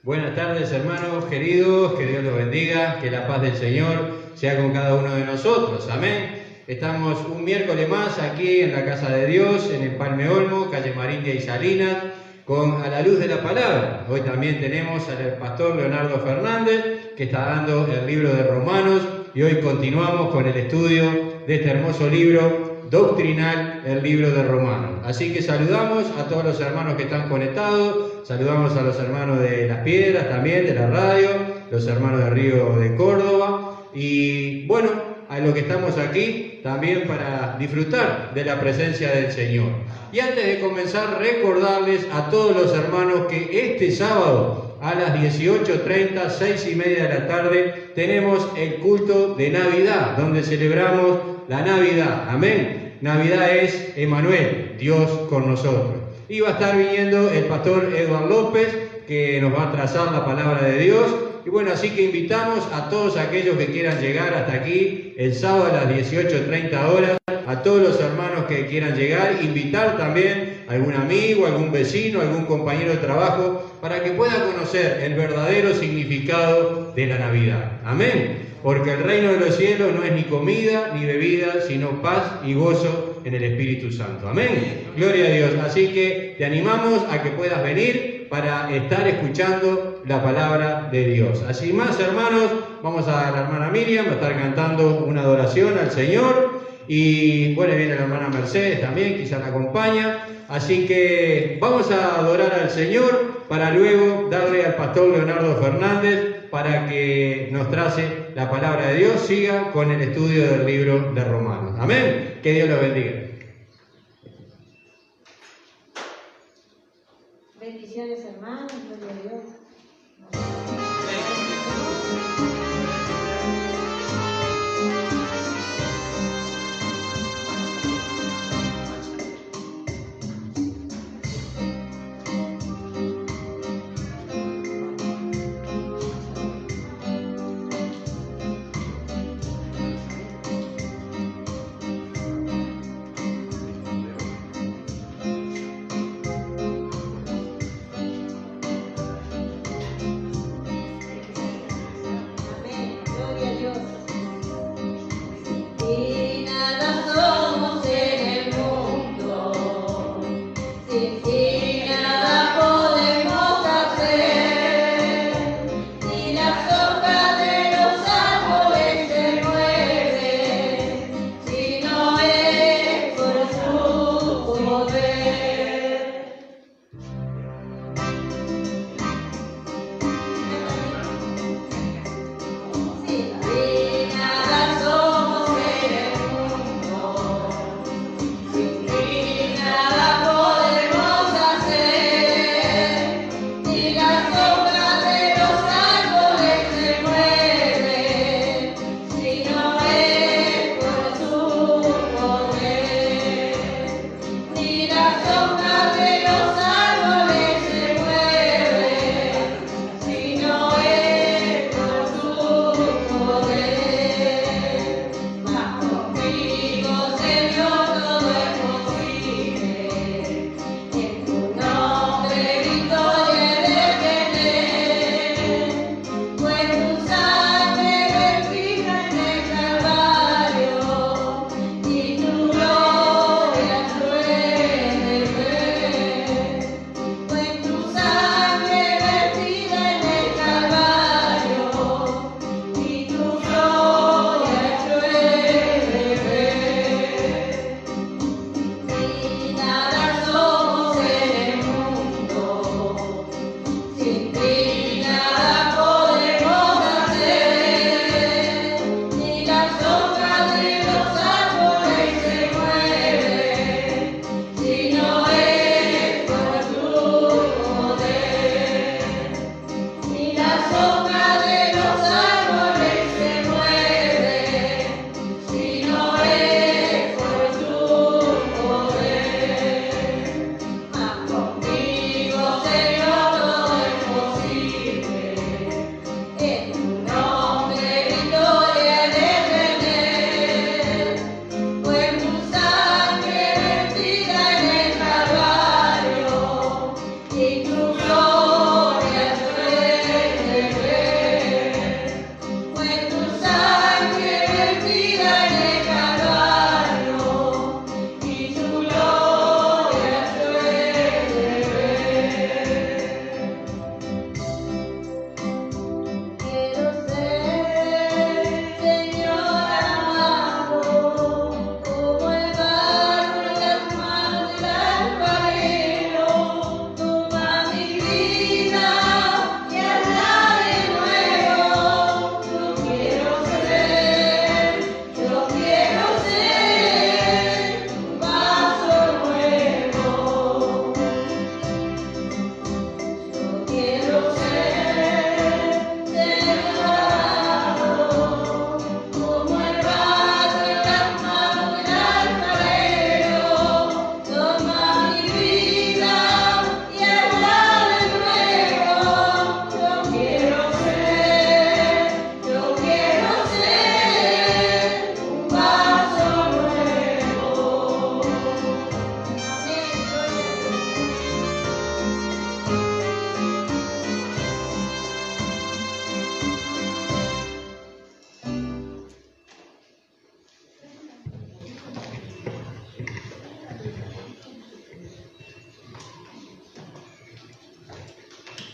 Buenas tardes, hermanos queridos, que Dios los bendiga, que la paz del Señor sea con cada uno de nosotros, amén. Estamos un miércoles más aquí en la Casa de Dios, en el Palme Olmo, calle Marindia y Salinas, a la luz de la palabra. Hoy también tenemos al pastor Leonardo Fernández, que está dando el libro de Romanos, y hoy continuamos con el estudio de este hermoso libro doctrinal, el libro de Romanos. Así que saludamos a todos los hermanos que están conectados, saludamos a los hermanos de Las Piedras también, de la radio, los hermanos de Río de Córdoba, y bueno, a los que estamos aquí también para disfrutar de la presencia del Señor. Y antes de comenzar, recordarles a todos los hermanos que este sábado a las 18:30, 6:30 de la tarde, tenemos el culto de Navidad, donde celebramos la Navidad, amén. Navidad es Emmanuel, Dios con nosotros. Y va a estar viniendo el pastor Eduardo López, que nos va a trazar la palabra de Dios. Y bueno, así que invitamos a todos aquellos que quieran llegar hasta aquí el sábado a las 18:30 horas, a todos los hermanos que quieran llegar, invitar también a algún amigo, algún vecino, algún compañero de trabajo, para que pueda conocer el verdadero significado de la Navidad. Amén. Porque el reino de los cielos no es ni comida ni bebida, sino paz y gozo en el Espíritu Santo. Amén. Gloria a Dios. Así que te animamos a que puedas venir para estar escuchando la palabra de Dios. Así más, hermanos, vamos a la hermana Miriam, va a estar cantando una adoración al Señor. Y bueno, viene la hermana Mercedes también, quizás la acompaña. Así que vamos a adorar al Señor para luego darle al pastor Leonardo Fernández para que nos trace la palabra de Dios, siga con el estudio del libro de Romanos. Amén. Que Dios los bendiga. Bendiciones, hermanos, gloria a Dios.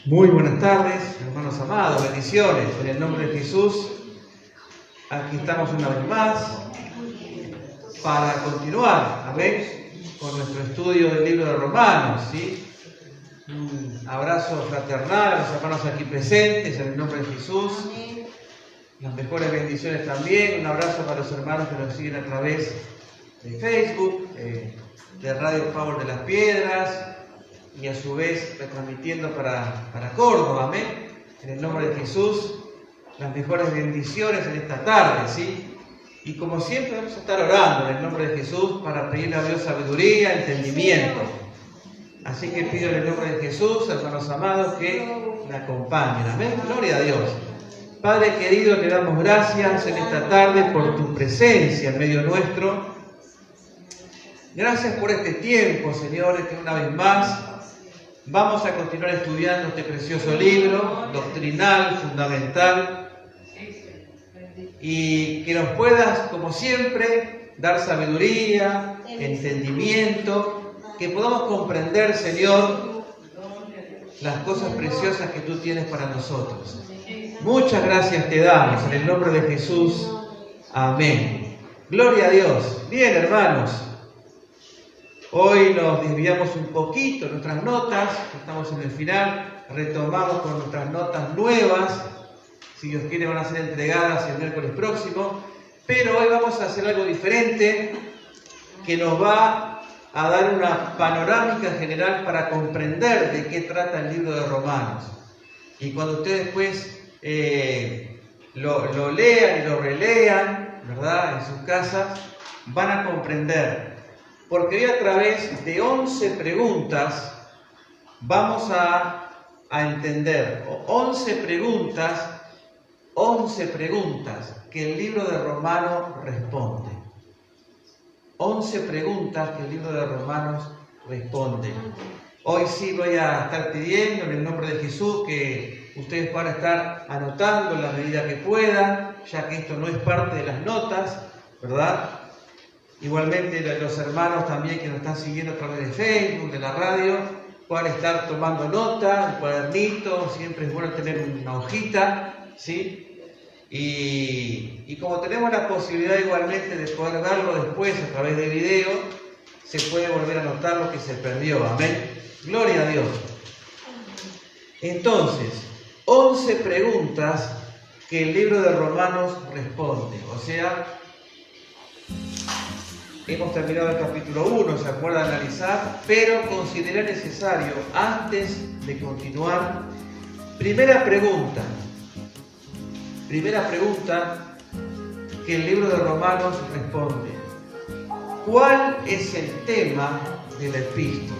Muy buenas tardes, hermanos amados, bendiciones en el nombre de Jesús. Aquí estamos una vez más para continuar, amén, con nuestro estudio del libro de Romanos, ¿sí? Un abrazo fraternal a los hermanos aquí presentes en el nombre de Jesús. Las mejores bendiciones también. Un abrazo para los hermanos que nos siguen a través de Facebook, de Radio Power de las Piedras, y a su vez retransmitiendo para Córdoba, amén. En el nombre de Jesús, las mejores bendiciones en esta tarde, ¿sí? Y como siempre vamos a estar orando en el nombre de Jesús para pedirle a Dios sabiduría, entendimiento. Así que pido en el nombre de Jesús, hermanos amados, que me acompañen, amén. Gloria a Dios. Padre querido, te damos gracias en esta tarde por tu presencia en medio nuestro. Gracias por este tiempo, Señor, que una vez más vamos a continuar estudiando este precioso libro, doctrinal, fundamental, y que nos puedas, como siempre, dar sabiduría, entendimiento, que podamos comprender, Señor, las cosas preciosas que tú tienes para nosotros. Muchas gracias te damos, en el nombre de Jesús. Amén. Gloria a Dios. Bien, hermanos. Hoy nos desviamos un poquito en nuestras notas, estamos en el final, retomamos con nuestras notas nuevas, si Dios quiere van a ser entregadas el miércoles próximo, pero hoy vamos a hacer algo diferente que nos va a dar una panorámica general para comprender de qué trata el libro de Romanos. Y cuando ustedes después lo lean y lo relean, ¿verdad?, en sus casas, van a comprender. Porque hoy a través de 11 preguntas vamos a entender, 11 preguntas que el libro de Romanos responde. 11 preguntas que el libro de Romanos responde. Hoy sí voy a estar pidiendo en el nombre de Jesús que ustedes puedan estar anotando en la medida que puedan, ya que esto no es parte de las notas, ¿verdad? Igualmente los hermanos también que nos están siguiendo a través de Facebook, de la radio, puedan estar tomando nota, un cuadernito, siempre es bueno tener una hojita, ¿sí? Y como tenemos la posibilidad igualmente de poder verlo después a través de video, se puede volver a anotar lo que se perdió, amén. Gloria a Dios. Entonces, 11 preguntas que el libro de Romanos responde, o sea, hemos terminado el capítulo 1, se acuerda de analizar, pero consideré necesario, antes de continuar, primera pregunta que el libro de Romanos responde. ¿Cuál es el tema de la epístola?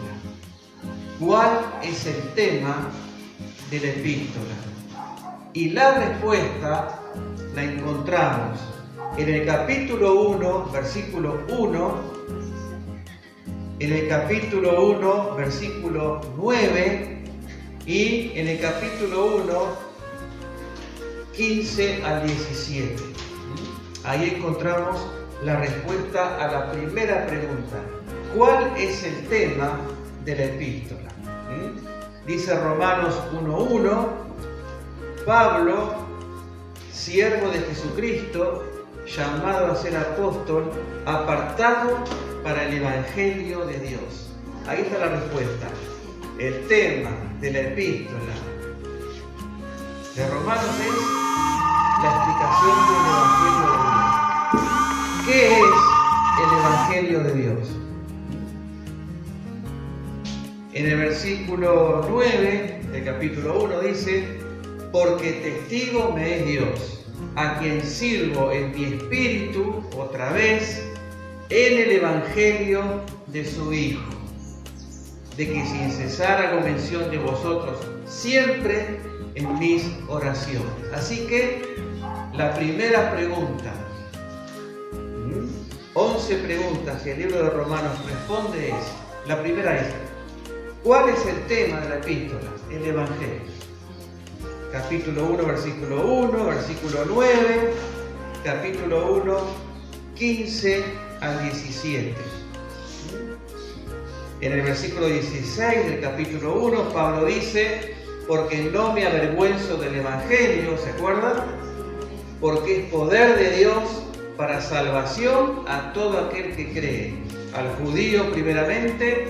¿Cuál es el tema de la epístola? Y la respuesta la encontramos en el capítulo 1, versículo 1, en el capítulo 1, versículo 9 y en el capítulo 1, 15 al 17. Ahí encontramos la respuesta a la primera pregunta. ¿Cuál es el tema de la epístola? Dice Romanos 1:1, Pablo, siervo de Jesucristo, llamado a ser apóstol, apartado para el Evangelio de Dios. Ahí está la respuesta. El tema de la epístola de Romanos es la explicación del Evangelio de Dios. ¿Qué es el Evangelio de Dios? En el versículo 9 del capítulo 1 dice: porque testigo me es Dios, a quien sirvo en mi espíritu, otra vez, en el Evangelio de su Hijo, de que sin cesar hago mención de vosotros siempre en mis oraciones. Así que la primera pregunta, 11 preguntas que el libro de Romanos responde es, la primera es, ¿cuál es el tema de la epístola? El Evangelio. Capítulo 1, versículo 1, versículo 9, capítulo 1, 15 al 17. En el versículo 16 del capítulo 1, Pablo dice: porque no me avergüenzo del Evangelio, ¿se acuerdan? Porque es poder de Dios para salvación a todo aquel que cree, al judío primeramente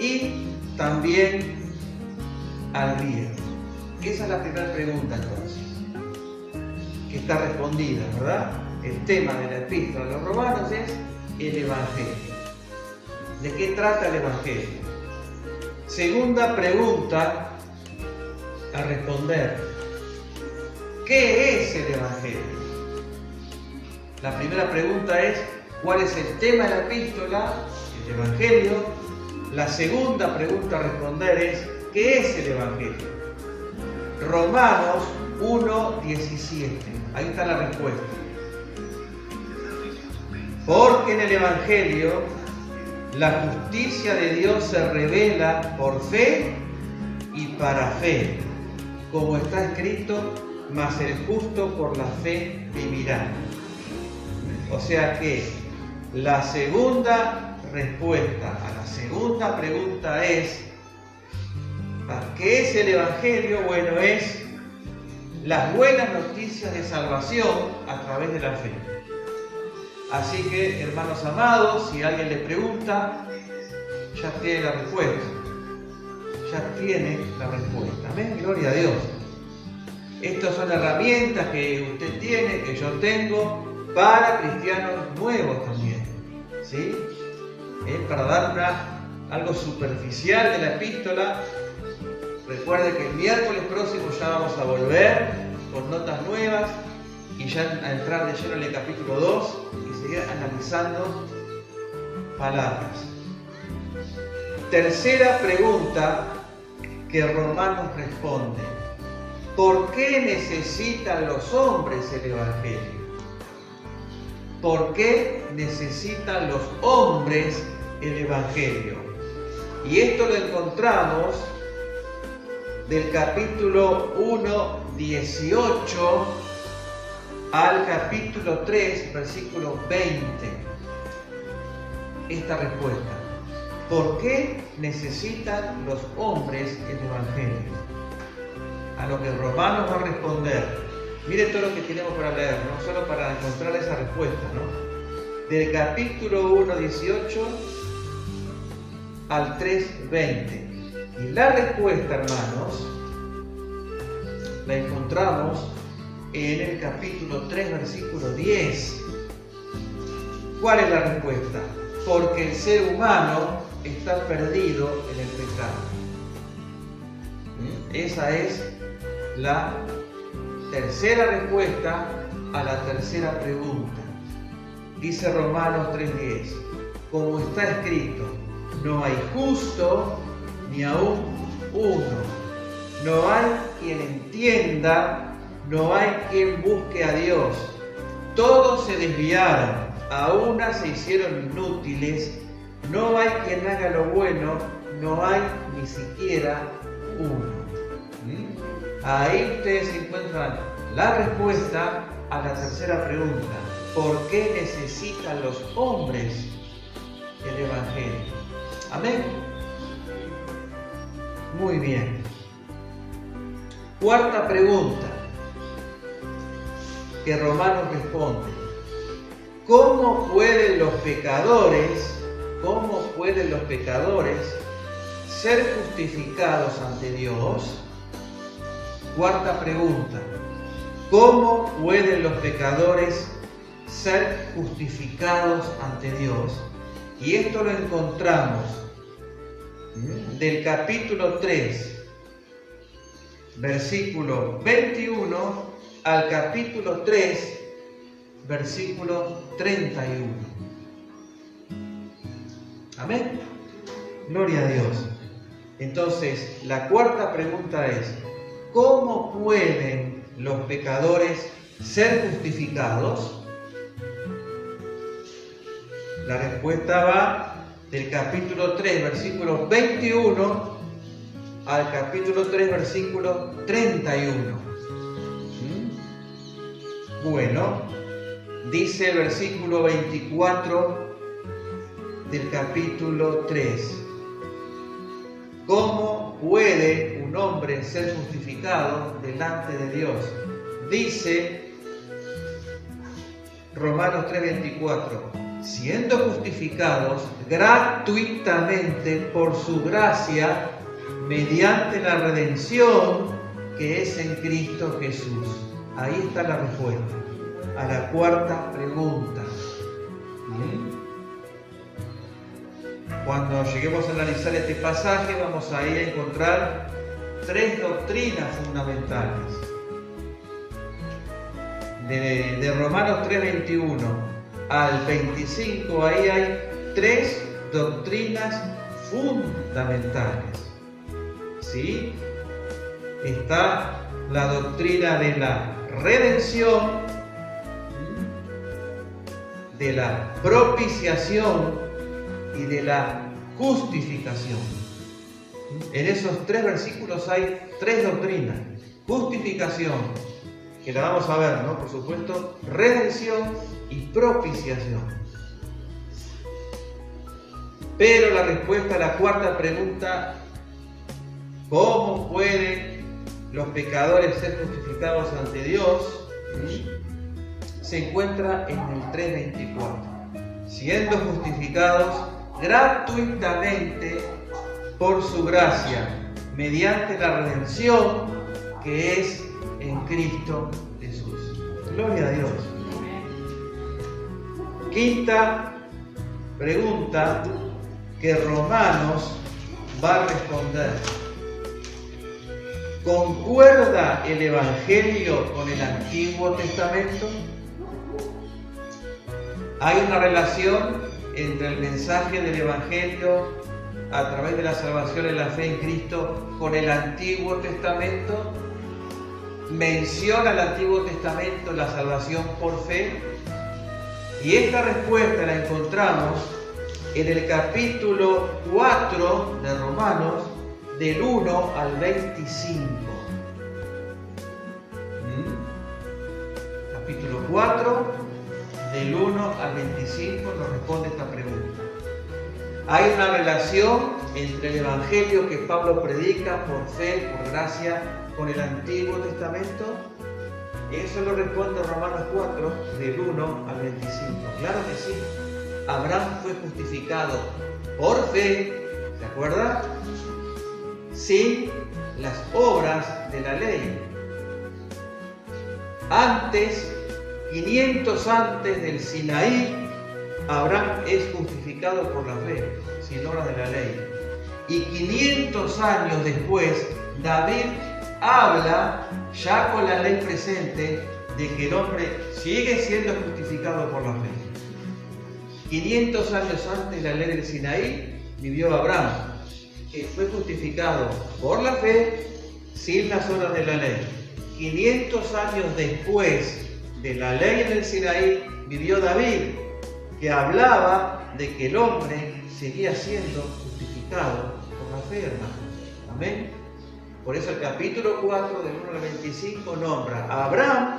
y también al griego. Esa es la primera pregunta entonces, que está respondida, ¿verdad? El tema de la epístola a los romanos es el Evangelio. ¿De qué trata el Evangelio? Segunda pregunta a responder. ¿Qué es el Evangelio? La primera pregunta es, ¿cuál es el tema de la epístola? El Evangelio. La segunda pregunta a responder es, ¿qué es el Evangelio? Romanos 1:17. Ahí está la respuesta. Porque en el Evangelio la justicia de Dios se revela por fe y para fe, como está escrito, mas el justo por la fe vivirá. O sea que la segunda respuesta a la segunda pregunta es, ¿qué es el Evangelio? Bueno, es las buenas noticias de salvación a través de la fe. Así que, hermanos amados, si alguien le pregunta, ya tiene la respuesta. Ya tiene la respuesta. Amén, gloria a Dios. Estas son herramientas que usted tiene, que yo tengo, para cristianos nuevos también. ¿Sí? Para dar algo superficial de la epístola. Recuerde que el miércoles próximo ya vamos a volver con notas nuevas y ya a entrar de lleno en el capítulo 2 y seguir analizando palabras. Tercera pregunta que Romanos responde. ¿Por qué necesitan los hombres el Evangelio? ¿Por qué necesitan los hombres el Evangelio? Y esto lo encontramos del capítulo 1, 18 al capítulo 3, versículo 20. Esta respuesta. ¿Por qué necesitan los hombres el Evangelio? A lo que Romanos va a responder. Mire todo lo que tenemos para leer, no solo para encontrar esa respuesta, ¿no? Del capítulo 1, 18 al 3, 20. Y la respuesta, hermanos, la encontramos en el capítulo 3, versículo 10. ¿Cuál es la respuesta? Porque el ser humano está perdido en el pecado. Esa es la tercera respuesta a la tercera pregunta. Dice Romanos 3:10, como está escrito, no hay justo ni aún uno, no hay quien entienda, no hay quien busque a Dios. Todos se desviaron, a una se hicieron inútiles, no hay quien haga lo bueno, no hay ni siquiera uno. Ahí ustedes encuentran la respuesta a la tercera pregunta. ¿Por qué necesitan los hombres el Evangelio? Amén. Muy bien. Cuarta pregunta que Romanos responde. ¿Cómo pueden los pecadores ser justificados ante Dios? Cuarta pregunta. ¿Cómo pueden los pecadores ser justificados ante Dios? Y esto lo encontramos del capítulo 3, versículo 21 al capítulo 3, versículo 31. Amén. Gloria a Dios. Entonces, la cuarta pregunta es, ¿cómo pueden los pecadores ser justificados? La respuesta va del capítulo 3, versículo 21 al capítulo 3, versículo 31. Bueno, dice el versículo 24 del capítulo 3. ¿Cómo puede un hombre ser justificado delante de Dios? Dice Romanos 3:24, siendo justificados gratuitamente por su gracia, mediante la redención que es en Cristo Jesús. Ahí está la respuesta a la cuarta pregunta. Cuando lleguemos a analizar este pasaje, vamos a ir a encontrar tres doctrinas fundamentales. De Romanos 3:21 al 25, ahí hay tres doctrinas fundamentales. ¿Sí? Está la doctrina de la redención, de la propiciación y de la justificación. En esos tres versículos hay tres doctrinas. Justificación, que la vamos a ver, ¿no? Por supuesto, redención y propiciación. Pero la respuesta a la cuarta pregunta, ¿cómo pueden los pecadores ser justificados ante Dios?, se encuentra en el 3:24. Siendo justificados gratuitamente por su gracia, mediante la redención que es en Cristo Jesús. Gloria a Dios. Quinta pregunta que Romanos va a responder. ¿Concuerda el Evangelio con el Antiguo Testamento? ¿Hay una relación entre el mensaje del Evangelio a través de la salvación en la fe en Cristo con el Antiguo Testamento? ¿Menciona el Antiguo Testamento la salvación por fe? Y esta respuesta la encontramos en el capítulo 4 de Romanos, del 1 al 25. Capítulo 4, del 1 al 25 nos responde esta pregunta. ¿Hay una relación entre el Evangelio que Pablo predica por fe, por gracia, con el Antiguo Testamento? Eso lo responde Romanos 4, del 1 al 25. Claro que sí. Abraham fue justificado por fe, ¿se acuerda? Sin las obras de la ley. Antes, 500 antes del Sinaí, Abraham es justificado por la fe, sin obras de la ley. Y 500 años después, David habla, ya con la ley presente, de que el hombre sigue siendo justificado por la fe. 500 años antes de la ley del Sinaí, vivió Abraham, que fue justificado por la fe, sin las obras de la ley. 500 años después de la ley en el Sinaí, vivió David, que hablaba de que el hombre seguía siendo justificado por la fe, hermanos. Amén. Por eso el capítulo 4, del 1 al 25, nombra a Abraham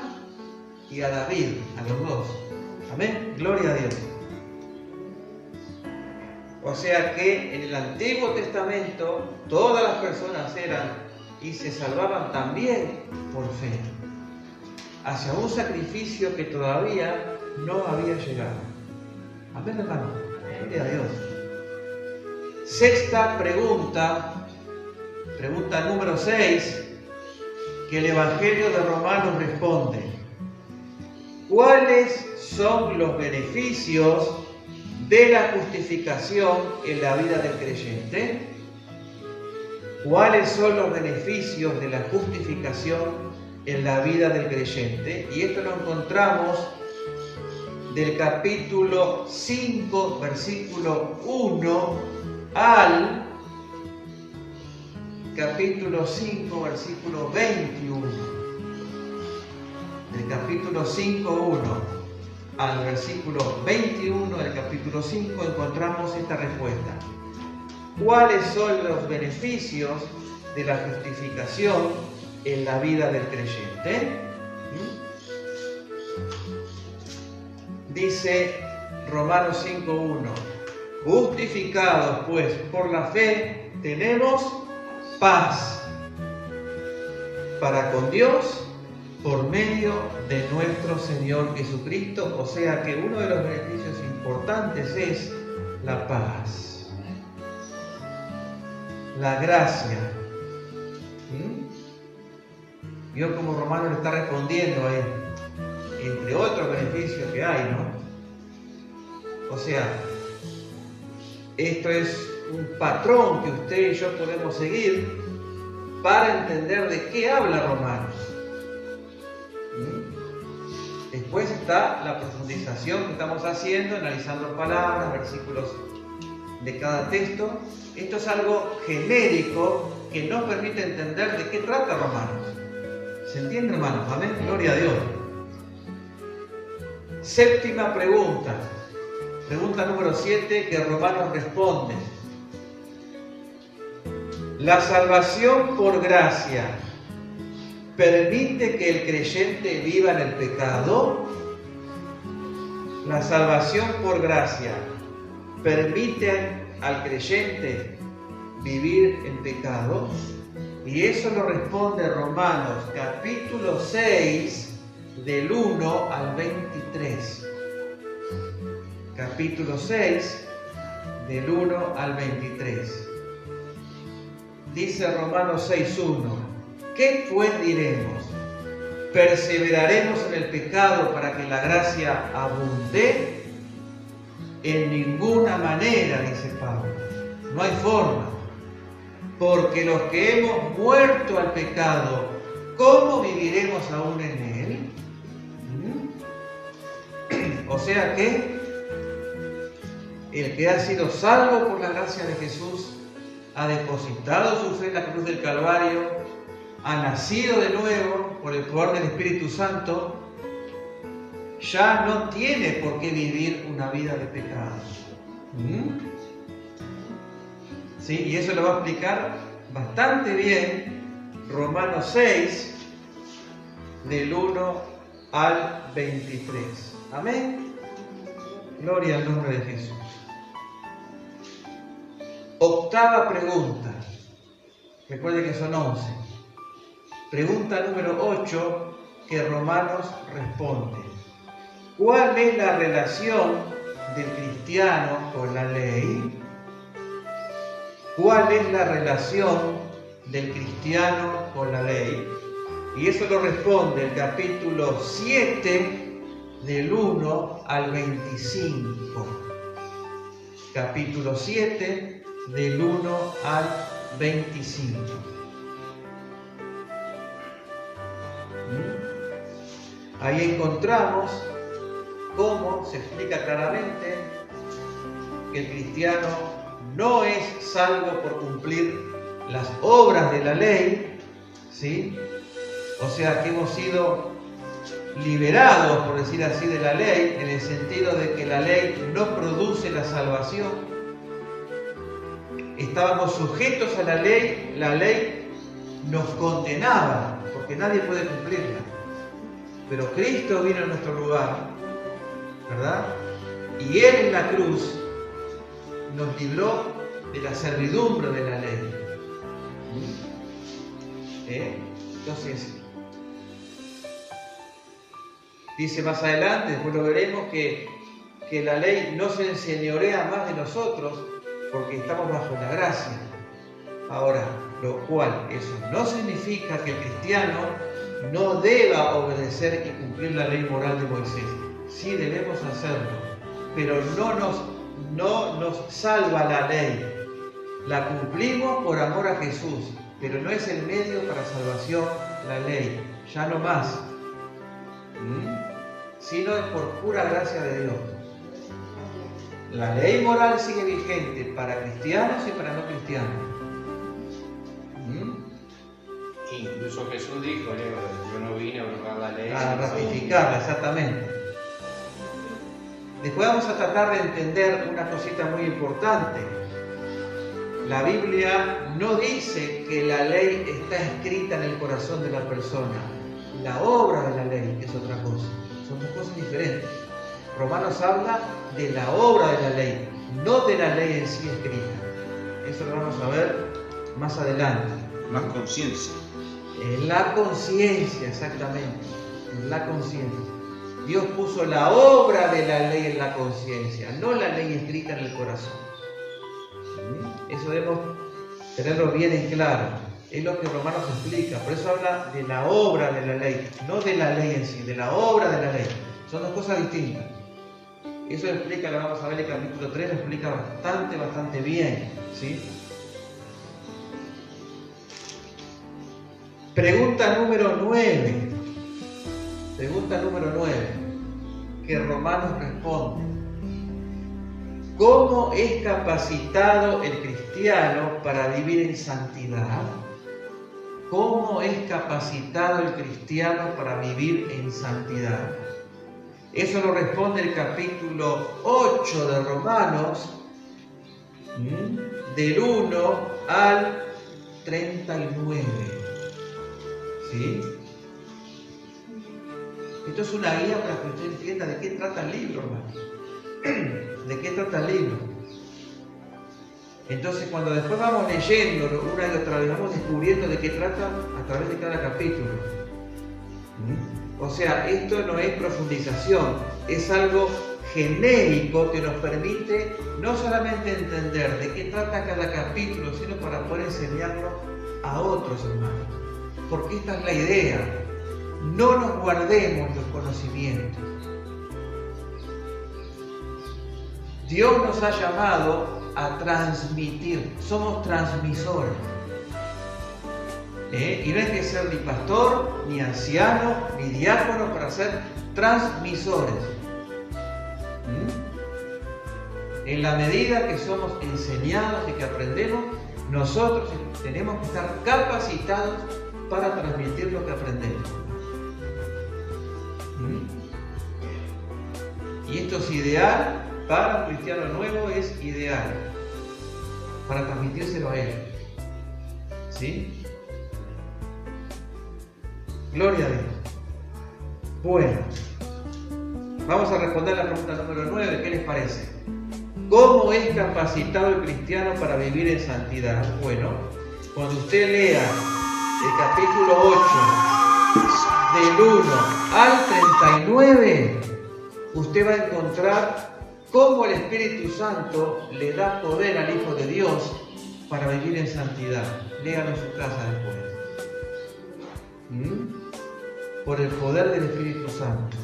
y a David, a los dos. Amén. Gloria a Dios. O sea que en el Antiguo Testamento todas las personas eran y se salvaban también por fe, hacia un sacrificio que todavía no había llegado. Amén, hermano. Gloria a Dios. Sexta pregunta, pregunta número 6, que el Evangelio de Romanos responde. ¿Cuáles son los beneficios de la justificación en la vida del creyente? ¿Cuáles son los beneficios de la justificación en la vida del creyente? Y esto lo encontramos del capítulo 5, versículo 1 al capítulo 5, versículo 21. Del capítulo 5, 1 al versículo 21 del capítulo 5 encontramos esta respuesta. ¿Cuáles son los beneficios de la justificación en la vida del creyente? Dice Romanos 5:1, justificados pues por la fe tenemos paz para con Dios por medio de nuestro Señor Jesucristo. O sea que uno de los beneficios importantes es la paz, la gracia. Dios como Romano le está respondiendo a él, entre otros beneficios que hay, ¿no? O sea, esto es un patrón que usted y yo podemos seguir para entender de qué habla Romanos. Después está la profundización que estamos haciendo, analizando palabras, versículos de cada texto. Esto es algo genérico que nos permite entender de qué trata Romanos. ¿Se entiende, hermanos? Amén. Gloria a Dios. Séptima pregunta. Pregunta número 7 que Romanos responde. ¿La salvación por gracia permite que el creyente viva en el pecado? ¿La salvación por gracia permite al creyente vivir en pecado? Y eso lo responde Romanos capítulo 6 del 1 al 23. Capítulo 6 del 1 al 23. Dice Romanos 6:1, ¿qué pues diremos? ¿Perseveraremos en el pecado para que la gracia abunde? En ninguna manera, dice Pablo. No hay forma. Porque los que hemos muerto al pecado, ¿cómo viviremos aún en él? O sea que el que ha sido salvo por la gracia de Jesús, ha depositado su fe en la cruz del Calvario, ha nacido de nuevo por el poder del Espíritu Santo, ya no tiene por qué vivir una vida de pecado. ¿Sí? Y eso lo va a explicar bastante bien Romanos 6, del 1 al 23. Amén. Gloria al nombre de Jesús. Octava pregunta. Recuerde que son 11. Pregunta número 8 que Romanos responde. ¿Cuál es la relación del cristiano con la ley? ¿Cuál es la relación del cristiano con la ley? Y eso lo responde el capítulo 7 del 1 al 25. Capítulo 7 del 1 al 25. Ahí encontramos cómo se explica claramente que el cristiano no es salvo por cumplir las obras de la ley, ¿sí? O sea que hemos sido liberados, por decir así, de la ley, en el sentido de que la ley no produce la salvación. Estábamos sujetos a la ley nos condenaba, porque nadie puede cumplirla. Pero Cristo vino en nuestro lugar, ¿verdad? Y Él en la cruz nos libró de la servidumbre de la ley. Entonces, dice más adelante, después lo veremos, que la ley no se enseñorea más de nosotros porque estamos bajo la gracia. Ahora, lo cual, eso no significa que el cristiano no deba obedecer y cumplir la ley moral de Moisés. Sí debemos hacerlo, pero no nos salva la ley. La cumplimos por amor a Jesús, pero no es el medio para salvación la ley, ya no más. Sino es por pura gracia de Dios. La ley moral sigue vigente para cristianos y para no cristianos. Incluso Jesús dijo, yo no vine a abrogar la ley. A ratificarla, exactamente. Después vamos a tratar de entender una cosita muy importante. La Biblia no dice que la ley está escrita en el corazón de la persona. La obra de la ley es otra cosa. Son dos cosas diferentes. Romanos habla de la obra de la ley, no de la ley en sí escrita. Eso lo vamos a ver más adelante. Más conciencia. En la conciencia, exactamente. En la conciencia. Dios puso la obra de la ley en la conciencia, no la ley escrita en el corazón. Eso debemos tenerlo bien en claro. Es lo que Romanos explica. Por eso habla de la obra de la ley, no de la ley en sí, de la obra de la ley. Son dos cosas distintas. Eso lo explica, lo vamos a ver en el capítulo 3, lo explica bastante bien, ¿sí? Pregunta número 9. Pregunta número 9, que Romanos responde. ¿Cómo es capacitado el cristiano para vivir en santidad? ¿Cómo es capacitado el cristiano para vivir en santidad? Eso lo responde el capítulo 8 de Romanos, del 1 al 39. ¿Sí? Esto es una guía para que usted entienda de qué trata el libro, hermano. ¿De qué trata el libro? Entonces, cuando después vamos leyendo una y otra vez, vamos descubriendo de qué trata a través de cada capítulo. O sea, esto no es profundización, es algo genérico que nos permite no solamente entender de qué trata cada capítulo, sino para poder enseñarlo a otros hermanos. Porque esta es la idea. No nos guardemos los conocimientos. Dios nos ha llamado a transmitir. Somos transmisores. Y no hay que ser ni pastor, ni anciano, ni diácono para ser transmisores. En la medida que somos enseñados y que aprendemos, nosotros tenemos que estar capacitados para transmitir lo que aprendemos. Y esto es ideal para un cristiano nuevo, es ideal para transmitírselo a él. ¿Sí? Gloria a Dios. Bueno, vamos a responder la pregunta número 9. ¿Qué les parece? ¿Cómo es capacitado el cristiano para vivir en santidad? Bueno, cuando usted lea el capítulo 8, del 1 al 39, usted va a encontrar cómo el Espíritu Santo le da poder al Hijo de Dios para vivir en santidad. Léalo en su casa después. Por el poder del Espíritu Santo.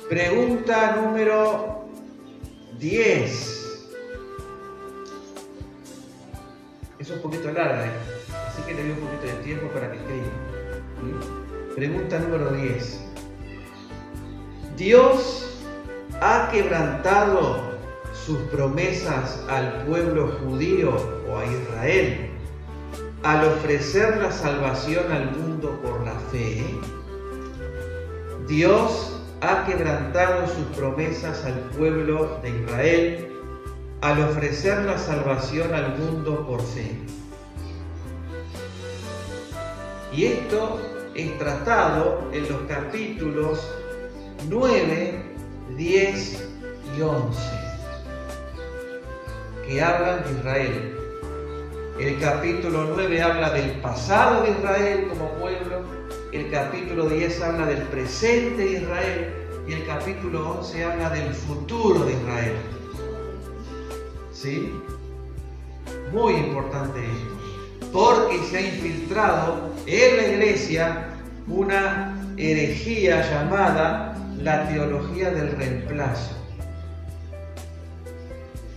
Pregunta número 10. Es un poquito larga, así que le doy un poquito de tiempo para que escriba. Pregunta número 10. ¿Dios ha quebrantado sus promesas al pueblo judío o a Israel al ofrecer la salvación al mundo por la fe? Dios ha quebrantado sus promesas al pueblo de Israel al ofrecer la salvación al mundo por fe. Y esto es tratado en los capítulos 9, 10 y 11, que hablan de Israel. El capítulo 9 habla del pasado de Israel como pueblo, el capítulo 10 habla del presente de Israel y el capítulo 11 habla del futuro de Israel. ¿Sí? Muy importante esto, porque se ha infiltrado en la iglesia una herejía llamada la teología del reemplazo,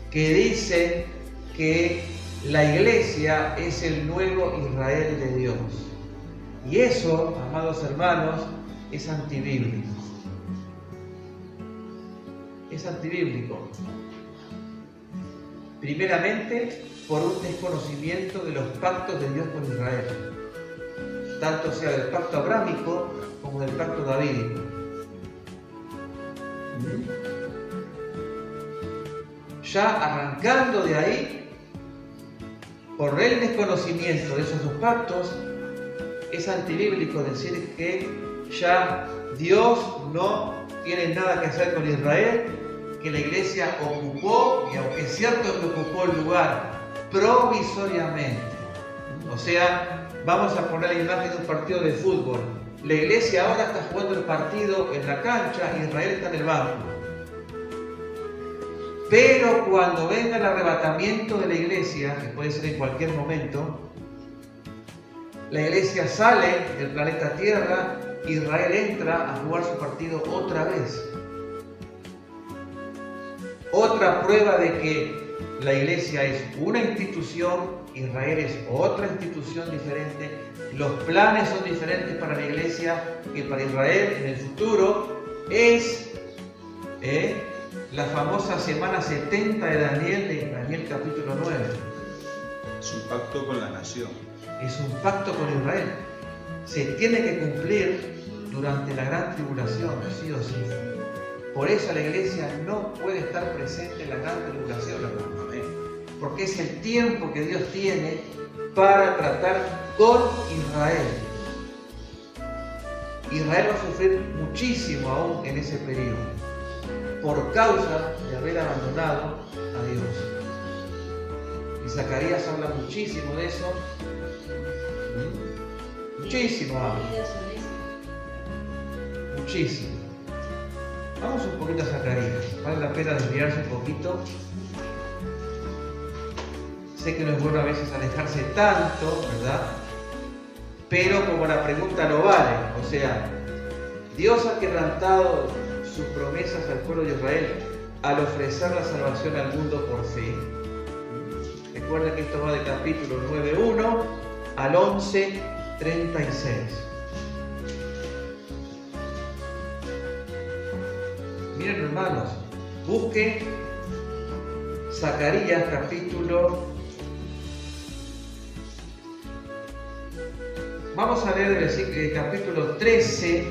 que dice que la iglesia es el nuevo Israel de Dios. Y eso, amados hermanos, es antibíblico. Es antibíblico. Primeramente, por un desconocimiento de los pactos de Dios con Israel, tanto sea del pacto abrámico como del pacto davídico. Ya arrancando de ahí, por el desconocimiento de esos dos pactos, es antibíblico decir que ya Dios no tiene nada que hacer con Israel, que la iglesia ocupó, y aunque es cierto que ocupó el lugar provisoriamente, O sea, vamos a poner la imagen de un partido de fútbol. La iglesia ahora está jugando el partido en la cancha y Israel está en el banco. Pero cuando venga el arrebatamiento de la iglesia, que puede ser en cualquier momento, la iglesia sale del planeta Tierra, Israel entra a jugar su partido otra vez. Otra prueba de que la iglesia es una institución, Israel es otra institución diferente, los planes son diferentes para la iglesia que para Israel en el futuro. Es la famosa semana 70 de Daniel capítulo 9. Es un pacto con la nación. Es un pacto con Israel. Se tiene que cumplir durante la gran tribulación, sí o sí. Por eso la iglesia no puede estar presente en la gran tribulación, hermano. Porque es el tiempo que Dios tiene para tratar con Israel. Israel va a sufrir muchísimo aún en ese periodo, por causa de haber abandonado a Dios. Y Zacarías habla muchísimo de eso. Muchísimo habla. Muchísimo. Vamos un poquito a Zacarías. Vale la pena desviarse un poquito. Sé que no es bueno a veces alejarse tanto, ¿verdad? Pero como la pregunta lo vale. O sea, Dios ha quebrantado sus promesas al pueblo de Israel al ofrecer la salvación al mundo por fe. Recuerda que esto va de capítulo 9:1 al 11:36. Miren, hermanos, busque Zacarías capítulo. Vamos a leer el capítulo 13.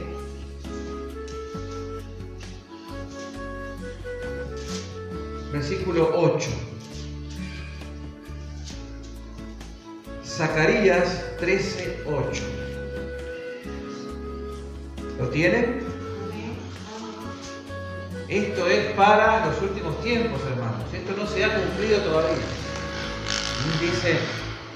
Versículo 8. Zacarías 13:8. ¿Lo tienen? Esto es para los últimos tiempos, hermanos. Esto no se ha cumplido todavía. Dice: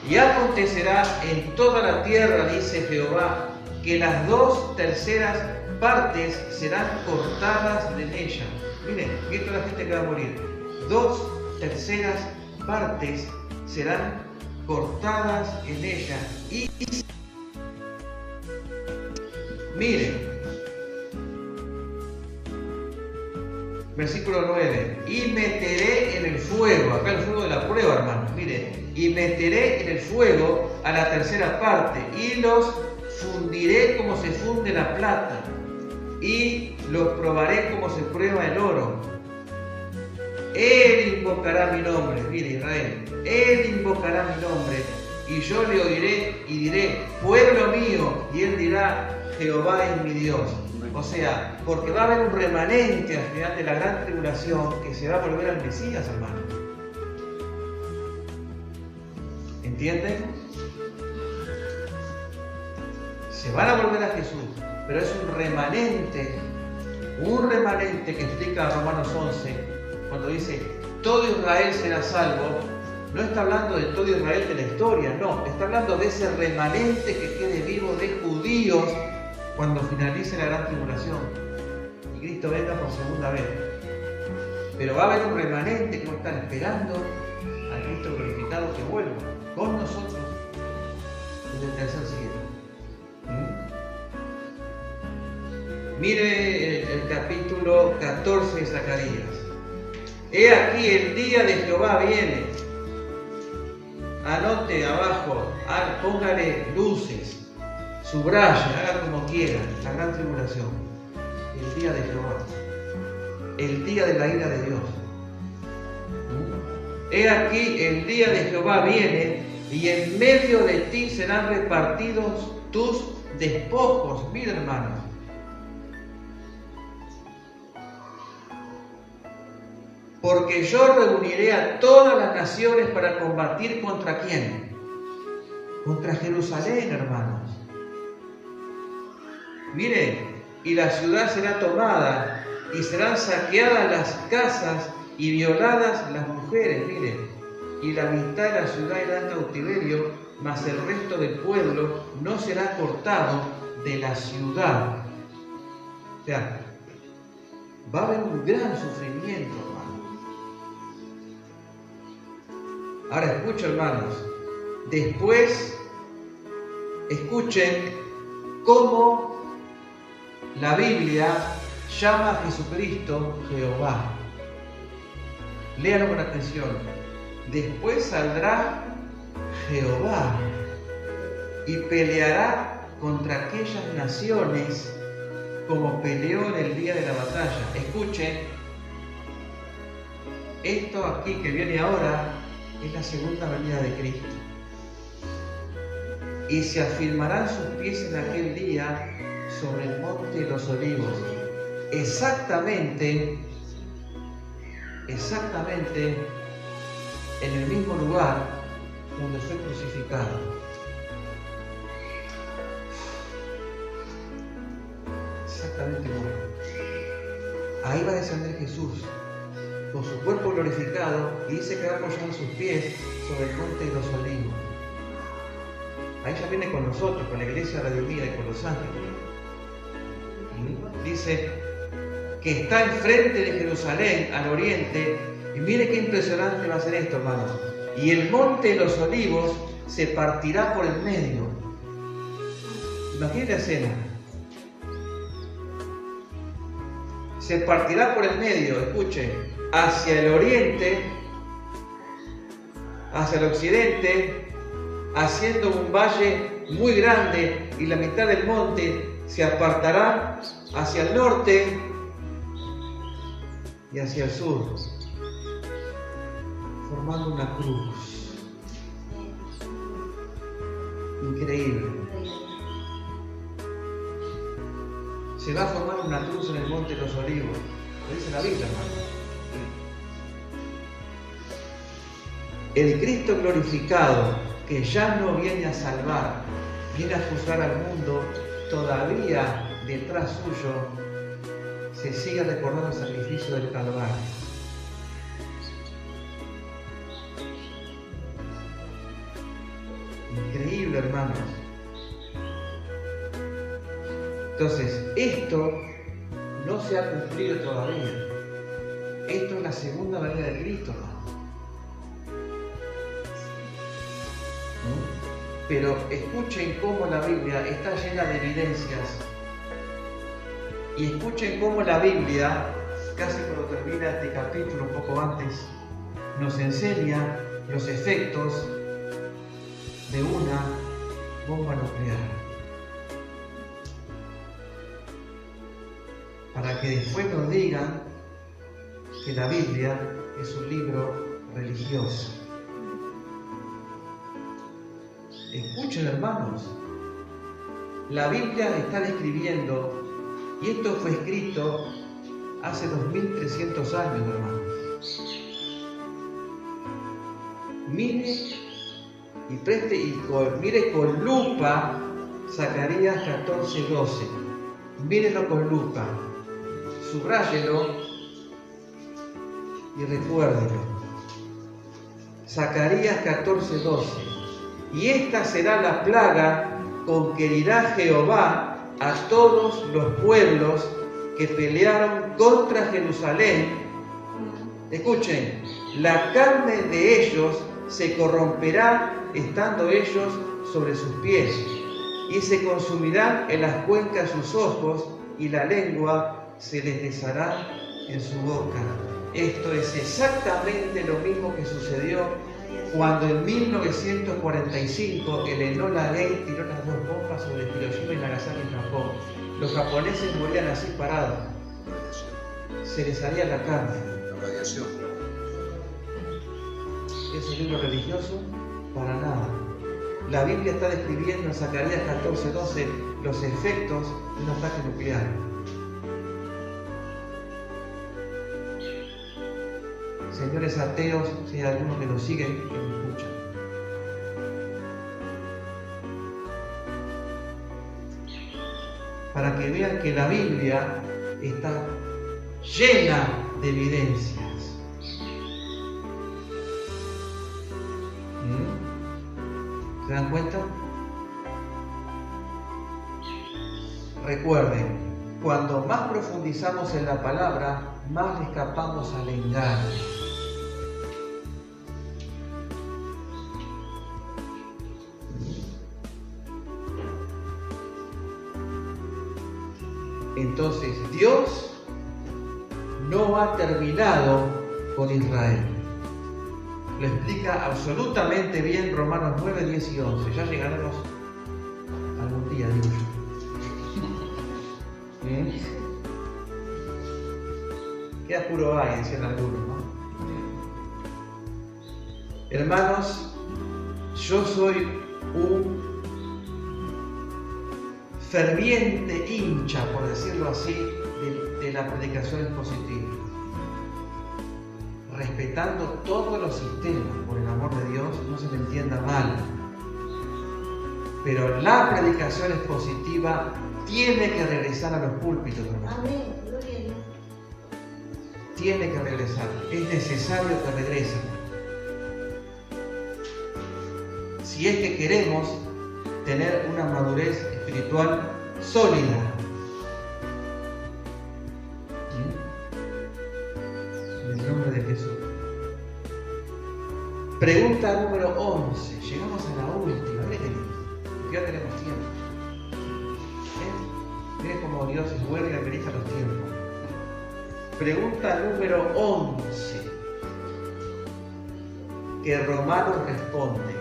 y acontecerá en toda la tierra, dice Jehová, que las 2/3 partes serán cortadas en ella. Miren, y esto es la gente que va a morir. 2/3 partes serán cortadas en ella. Y miren, versículo 9, y meteré en el fuego, acá el fuego de la prueba, hermanos, miren, y meteré en el fuego a la 3/3 parte, y los fundiré como se funde la plata, y los probaré como se prueba el oro. Él invocará mi nombre, mire Israel, Él invocará mi nombre, y yo le oiré y diré, pueblo mío, y Él dirá, Jehová es mi Dios. O sea, porque va a haber un remanente al final de la gran tribulación que se va a volver al Mesías, hermano. ¿Entienden? Se van a volver a Jesús, pero es un remanente que explica Romanos 11, cuando dice, todo Israel será salvo. No está hablando de todo Israel de la historia, no, está hablando de ese remanente que quede vivo de judíos cuando finalice la gran tribulación y Cristo venga por segunda vez. Pero va a haber un remanente que va a estar esperando a Cristo glorificado que vuelva con nosotros desde el tercer cielo. Mire el capítulo 14 de Zacarías. He aquí el día de Jehová viene. Anote abajo, póngale luces. Subraye, haga como quiera, la gran tribulación, el día de Jehová, el día de la ira de Dios. He aquí, el día de Jehová viene, y en medio de ti serán repartidos tus despojos. Mira, hermanos. Porque yo reuniré a todas las naciones para combatir contra ¿quién? Contra Jerusalén, hermanos. Miren, y la ciudad será tomada, y serán saqueadas las casas y violadas las mujeres, miren, y la mitad de la ciudad irá en cautiverio, mas el resto del pueblo no será cortado de la ciudad. O sea, va a haber un gran sufrimiento, hermanos. Ahora escuchen, hermanos. Después, escuchen cómo la Biblia llama a Jesucristo Jehová. Léanlo con atención. Después saldrá Jehová y peleará contra aquellas naciones como peleó en el día de la batalla. Escuchen, esto aquí que viene ahora es la segunda venida de Cristo. Y se afirmarán sus pies en aquel día sobre el monte de los olivos. Exactamente en el mismo lugar donde fue crucificado. Exactamente igual. Ahí va a descender Jesús con su cuerpo glorificado y dice que va a apoyar sus pies sobre el monte de los olivos. Ahí ya viene con nosotros, con la iglesia redimida y con los ángeles. Dice que está enfrente de Jerusalén, al oriente, y mire qué impresionante va a ser esto, hermanos. Y el monte de los olivos se partirá por el medio. Imagínate la escena. Se partirá por el medio, escuchen, hacia el oriente, hacia el occidente, haciendo un valle muy grande, y la mitad del monte se apartará hacia el norte y hacia el sur, formando una cruz. Increíble. Se va a formar una cruz en el monte de los olivos. Lo dice la Biblia, hermano. El Cristo glorificado, que ya no viene a salvar, viene a juzgar al mundo, todavía detrás suyo se sigue recordando el sacrificio del Calvario. Increíble, hermanos. Entonces, esto no se ha cumplido todavía. Esto es la segunda venida de Cristo, hermano. Pero escuchen cómo la Biblia está llena de evidencias. Y escuchen cómo la Biblia, casi cuando termina este capítulo, un poco antes, nos enseña los efectos de una bomba nuclear. Para que después nos digan que la Biblia es un libro religioso. Escuchen, hermanos, la Biblia está describiendo, y esto fue escrito hace 2300 años, hermanos. Mire y mire con lupa Zacarías 14:12. Mírenlo con lupa, subráyelo y recuérdelo. Zacarías 14:12. Y esta será la plaga con que herirá Jehová a todos los pueblos que pelearon contra Jerusalén. Escuchen, la carne de ellos se corromperá estando ellos sobre sus pies, y se consumirán en las cuencas sus ojos, y la lengua se les deshará en su boca. Esto es exactamente lo mismo que sucedió cuando en 1945 el Enola Gay tiró las dos bombas sobre Hiroshima y Nagasaki en Japón. Los japoneses morían así parados. Se les salía la carne. La radiación. ¿Es un libro religioso? Para nada. La Biblia está describiendo en Zacarías 14:12 los efectos de un ataque nuclear. Señores ateos, si hay algunos que lo siguen, que me escuchan. Para que vean que la Biblia está llena de evidencias. O ¿Se dan cuenta? Recuerden, cuando más profundizamos en la palabra, más le escapamos al engaño. Entonces, Dios no ha terminado con Israel. Lo explica absolutamente bien Romanos 9, 10 y 11. Ya llegaremos algún día, digo yo. ¿Qué apuro hay? Decían algunos, ¿no? Hermanos, yo soy un ferviente hincha, por decirlo así, de la predicación expositiva, respetando todos los sistemas, por el amor de Dios, no se me entienda mal, pero la predicación expositiva tiene que regresar a los púlpitos, hermanos. Amén. Gloria a Dios. Tiene que regresar, es necesario que regresen. Si es que queremos tener una madurez espiritual sólida. En el nombre de Jesús. Pregunta número 11. Llegamos a la última. Miren, porque ya tenemos tiempo. Miren cómo Dios es bueno y administra los tiempos. Pregunta número 11. Que Romanos responde.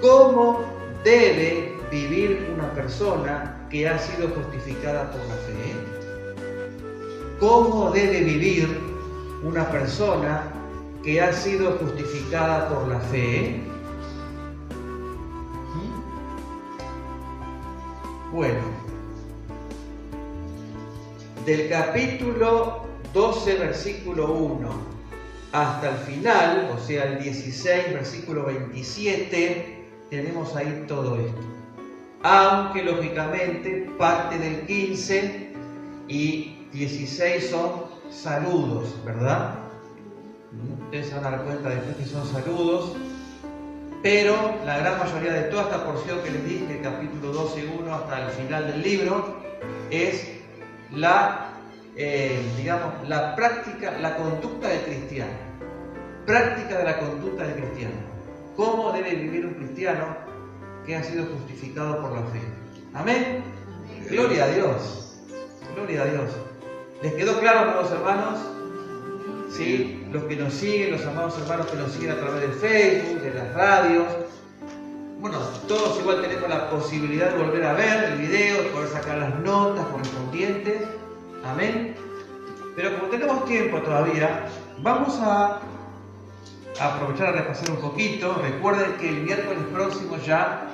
¿Cómo debe vivir una persona que ha sido justificada por la fe? ¿Cómo debe vivir una persona que ha sido justificada por la fe? Bueno, del capítulo 12, versículo 1 hasta el final, o sea, el 16, versículo 27, tenemos ahí todo esto. Aunque lógicamente parte del 15 y 16 son saludos, ¿verdad? Ustedes se van a dar cuenta después que son saludos, pero la gran mayoría de toda esta porción que les dije, el capítulo 12.1 hasta el final del libro, es la práctica, la conducta del cristiano. Práctica de la conducta del cristiano. ¿Cómo debe vivir un cristiano que ha sido justificado por la fe? ¿Amén? Amén. Gloria a Dios. Gloria a Dios. ¿Les quedó claro, amados hermanos? ¿Sí? Los que nos siguen, los amados hermanos que nos siguen a través del Facebook, de las radios. Bueno, todos igual tenemos la posibilidad de volver a ver el video, de poder sacar las notas correspondientes. Amén. Pero como tenemos tiempo todavía, vamos a aprovechar a repasar un poquito. Recuerden que el miércoles próximo ya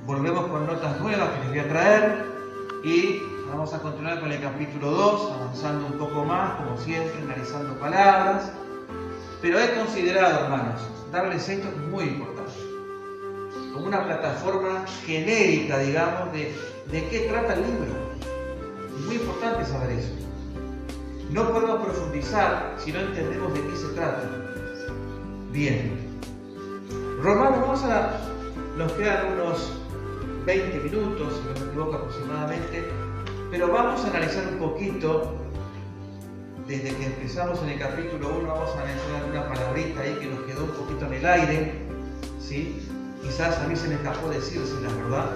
volvemos con notas nuevas que les voy a traer y vamos a continuar con el capítulo 2, avanzando un poco más, como siempre, analizando palabras. Pero he considerado, hermanos, darles esto muy importante, como una plataforma genérica, digamos, de qué trata el libro. Es muy importante saber eso. No podemos profundizar si no entendemos de qué se trata. Bien. Romanos, nos quedan unos 20 minutos, si no me equivoco aproximadamente, pero vamos a analizar un poquito, desde que empezamos en el capítulo 1, vamos a analizar una palabrita ahí que nos quedó un poquito en el aire, ¿sí? Quizás a mí se me escapó decírsela, ¿verdad?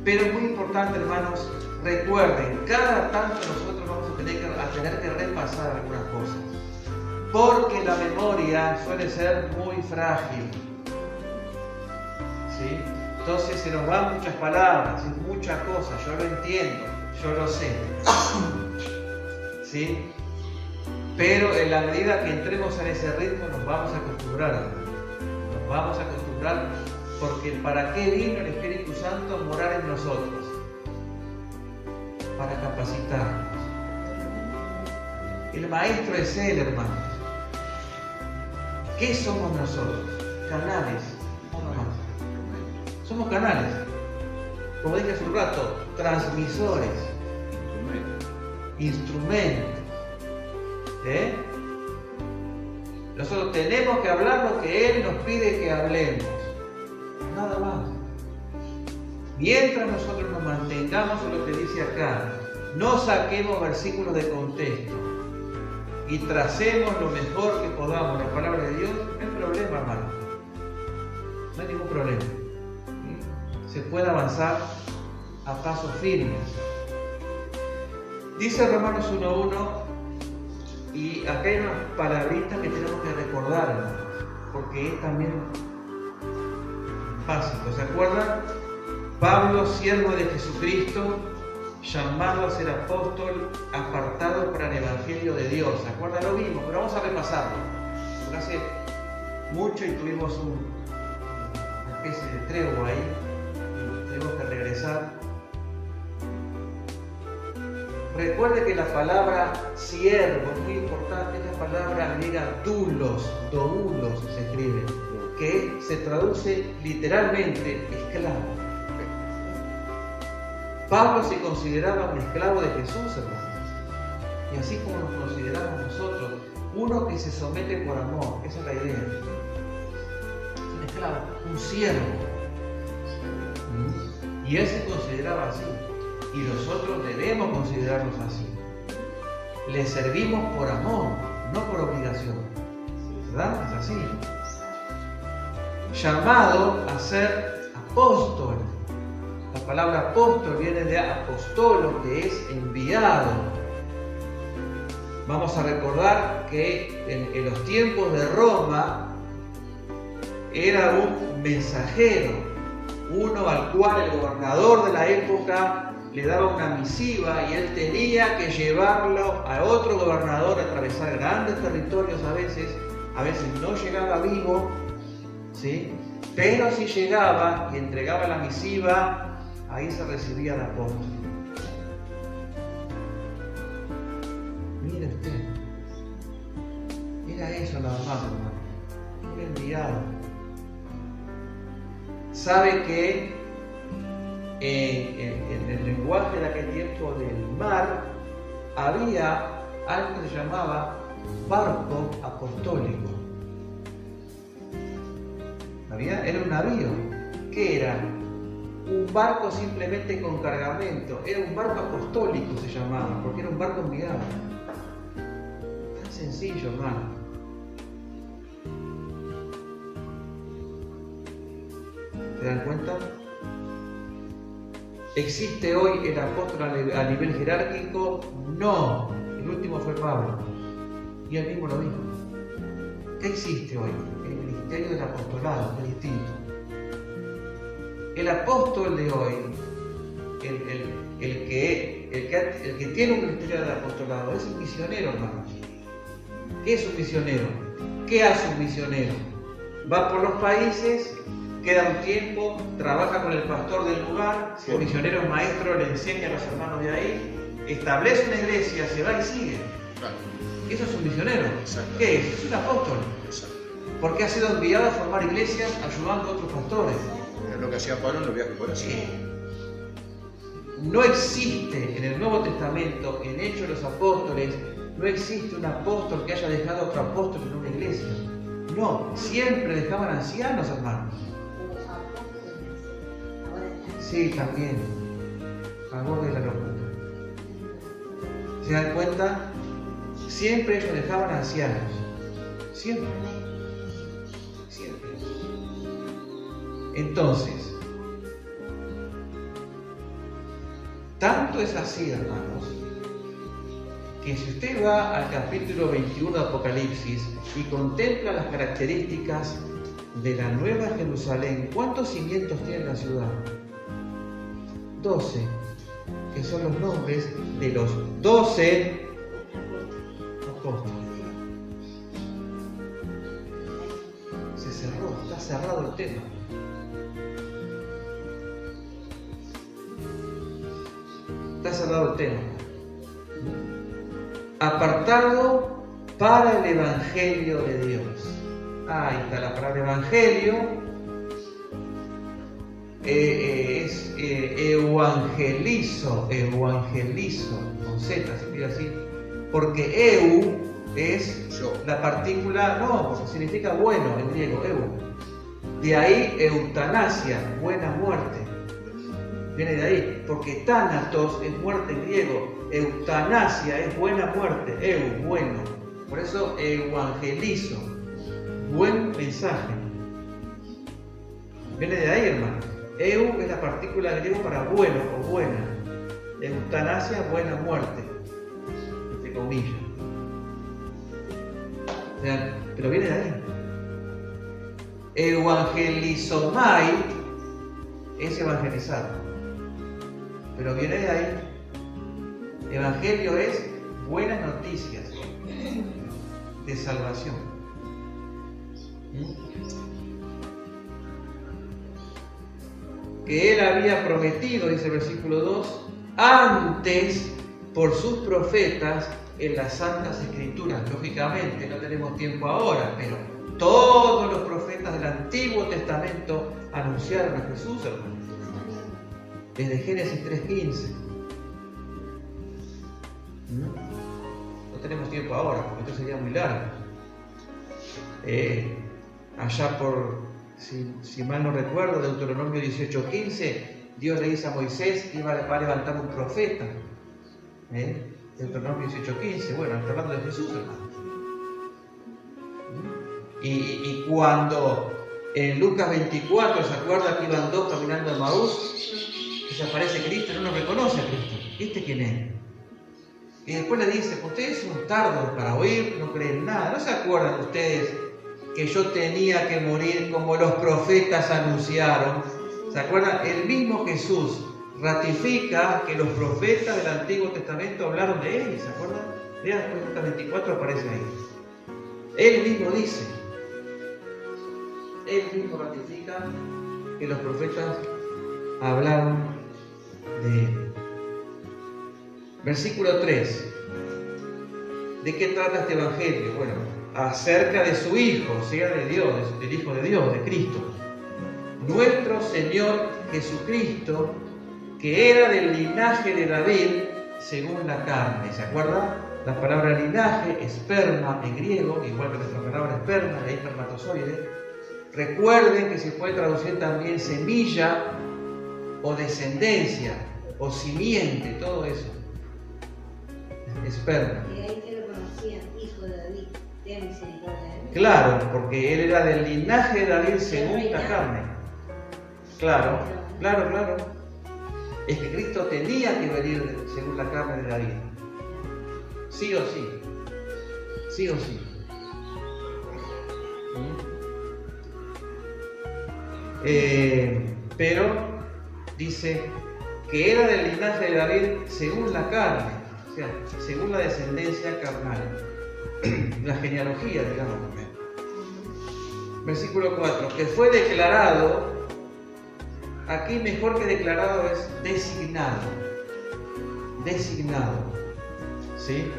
Pero es muy importante, hermanos, recuerden, cada tanto nosotros vamos a tener que repasar algunas cosas, porque la memoria suele ser muy frágil, ¿sí? Entonces se nos van muchas palabras, muchas cosas, yo lo entiendo, yo lo sé, ¿sí? Pero en la medida que entremos en ese ritmo nos vamos a acostumbrar, porque ¿para qué vino el Espíritu Santo a morar en nosotros? Para capacitarnos. El Maestro es Él, hermanos. ¿Qué somos nosotros? Canales, uno más. Somos canales. Como dije hace un rato, transmisores, instrumentos. Nosotros tenemos que hablar lo que Él nos pide que hablemos. nada más. Mientras nosotros nos mantengamos en lo que dice acá, no saquemos versículos de contexto y tracemos lo mejor que podamos la palabra de Dios, no hay problema, hermano. No hay ningún problema. Se puede avanzar a pasos firmes. Dice Romanos 1:1, y acá hay unas palabritas que tenemos que recordar, hermano, porque es también básico. ¿Se acuerdan? Pablo, siervo de Jesucristo, llamado a ser apóstol, apartado para el Evangelio de Dios. ¿Se acuerdan? Lo vimos, pero vamos a repasarlo. Porque hace mucho y tuvimos una especie de tregua ahí. Tenemos que regresar. Recuerde que la palabra siervo es muy importante. Es la palabra griega doulos se escribe, que se traduce literalmente esclavo. Pablo se consideraba un esclavo de Jesús, hermanos. Y así como nos consideramos nosotros, uno que se somete por amor. Esa es la idea. Un esclavo, un siervo. Y él se consideraba así. Y nosotros debemos considerarnos así. Le servimos por amor, no por obligación. ¿Verdad? Es así. Llamado a ser apóstol. La palabra apóstol viene de apostolo, que es enviado. Vamos a recordar que en los tiempos de Roma era un mensajero, uno al cual el gobernador de la época le daba una misiva y él tenía que llevarlo a otro gobernador, atravesar grandes territorios a veces no llegaba vivo, ¿sí? Pero si llegaba y entregaba la misiva, ahí se recibía el apóstol. Mire usted, era eso nada más, hermano, un enviado. Sabe que en el lenguaje de aquel tiempo del mar había algo que se llamaba barco apostólico. Era un navío. ¿Qué era? Un barco simplemente con cargamento. Era un barco apostólico, se llamaba, porque era un barco enviado. Tan sencillo, hermano. ¿Se dan cuenta? ¿Existe hoy el apóstol a nivel jerárquico? No. El último fue Pablo. Y él mismo lo dijo. ¿Qué existe hoy? El ministerio del apostolado, es distinto. El apóstol de hoy, el que tiene un ministerio del apostolado, es un misionero, hermanos. ¿Qué es un misionero? ¿Qué hace un misionero? Va por los países, queda un tiempo, trabaja con el pastor del lugar, el misionero es maestro, le enseña a los hermanos de ahí, establece una iglesia, se va y sigue. Eso es un misionero. ¿Qué es? Es un apóstol. Porque ha sido enviado a formar iglesias ayudando a otros pastores. Es lo que hacía Pablo en los viajes por así. No existe en el Nuevo Testamento, en Hechos de los Apóstoles, no existe un apóstol que haya dejado a otro apóstol en una iglesia. No, siempre dejaban ancianos, hermanos. Sí, también. Favor de la locura. ¿Se dan cuenta? Siempre ellos dejaban ancianos. Siempre. Siempre. Entonces, tanto es así, hermanos, que si usted va al capítulo 21 de Apocalipsis y contempla las características de la Nueva Jerusalén, ¿cuántos cimientos tiene la ciudad? 12, que son los nombres de los 12 apóstoles. Se cerró, está cerrado el tema. Está cerrado el tema. Apartado para el Evangelio de Dios. Ahí está la palabra Evangelio. Es evangelizo, con Z, se escribe así. Porque eu es yo. la partícula, no, significa bueno en griego, eu. De ahí eutanasia, buena muerte. Viene de ahí, porque thanatos es muerte en griego, eutanasia es buena muerte, bueno. Por eso evangelizo, buen mensaje. Viene de ahí, hermano. Eu es la partícula griego para bueno o buena. Eutanasia, buena muerte, entre comillas. O sea, pero viene de ahí. Evangelizomai es evangelizar, pero viene de ahí. Evangelio es buenas noticias de salvación. Que él había prometido, dice el versículo 2, antes por sus profetas en las Santas Escrituras. Lógicamente, no tenemos tiempo ahora, pero todos los profetas del Antiguo Testamento anunciaron a Jesús, hermano. Desde Génesis 3:15. No tenemos tiempo ahora, porque esto sería muy largo. Allá por, si mal no recuerdo, Deuteronomio 18:15, Dios le dice a Moisés que iba a levantar un profeta. Deuteronomio 18:15, bueno, está hablando de Jesús, hermano. Y cuando en Lucas 24, ¿se acuerda que iban dos caminando a Maús? Que se aparece Cristo, no lo reconoce a Cristo. ¿Este quién es? Y después le dice, ustedes son tardos para oír, no creen nada. ¿No se acuerdan ustedes que yo tenía que morir como los profetas anunciaron? ¿Se acuerdan? El mismo Jesús ratifica que los profetas del Antiguo Testamento hablaron de él. ¿Se acuerdan? Vean, después Lucas 24 aparece ahí. Él mismo dice, él mismo ratifica que los profetas hablaron de él. Versículo 3. ¿De qué trata este evangelio? Bueno, acerca de su Hijo, sea de Dios, del Hijo de Dios, de Cristo. Nuestro Señor Jesucristo, que era del linaje de David según la carne. ¿Se acuerdan? La palabra linaje, esperma en griego, igual que nuestra palabra esperma, de espermatozoide. Recuerden que se puede traducir también semilla o descendencia o simiente, todo eso. Esperma. Y ahí te lo conocían, hijo de David, ten misericordia de mí. Claro, porque él era del linaje de David según la carne. Claro. Es que Cristo tenía que venir según la carne de David. Sí o sí. Sí o sí. Pero dice que era del linaje de David según la carne, o sea, según la descendencia carnal, la genealogía, digamos. Versículo 4, que fue declarado, aquí mejor que declarado es designado, ¿sí?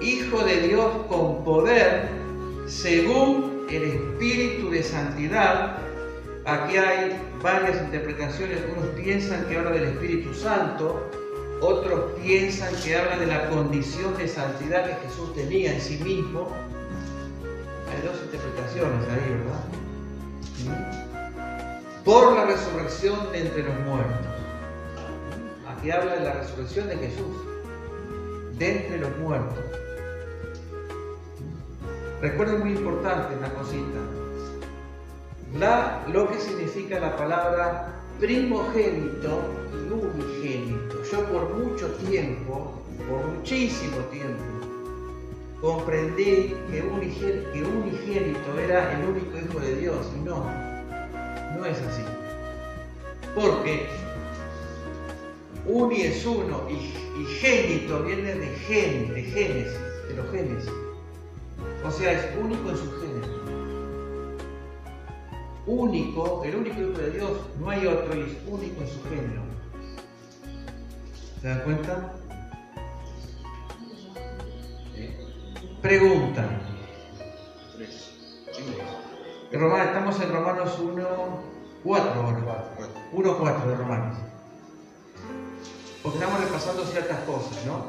Hijo de Dios con poder, según el Espíritu de Santidad. Aquí hay varias interpretaciones. Unos piensan que habla del Espíritu Santo, otros piensan que habla de la condición de santidad que Jesús tenía en sí mismo. Hay dos interpretaciones ahí, ¿verdad? Por la resurrección de entre los muertos. Aquí habla de la resurrección de Jesús, de entre los muertos. Recuerden muy importante una cosita. Lo que significa la palabra primogénito y unigénito. Yo por mucho tiempo, por muchísimo tiempo, comprendí que unigénito era el único Hijo de Dios, y no es así. Porque uni es uno y génito viene de Génesis, de los Génesis. O sea, es único en su género. Único, el único Hijo de Dios, no hay otro, y es único en su género. ¿Se dan cuenta? Pregunta. Estamos en Romanos 1:4 ahora. 1:4 de Romanos. Porque estamos repasando ciertas cosas, ¿no?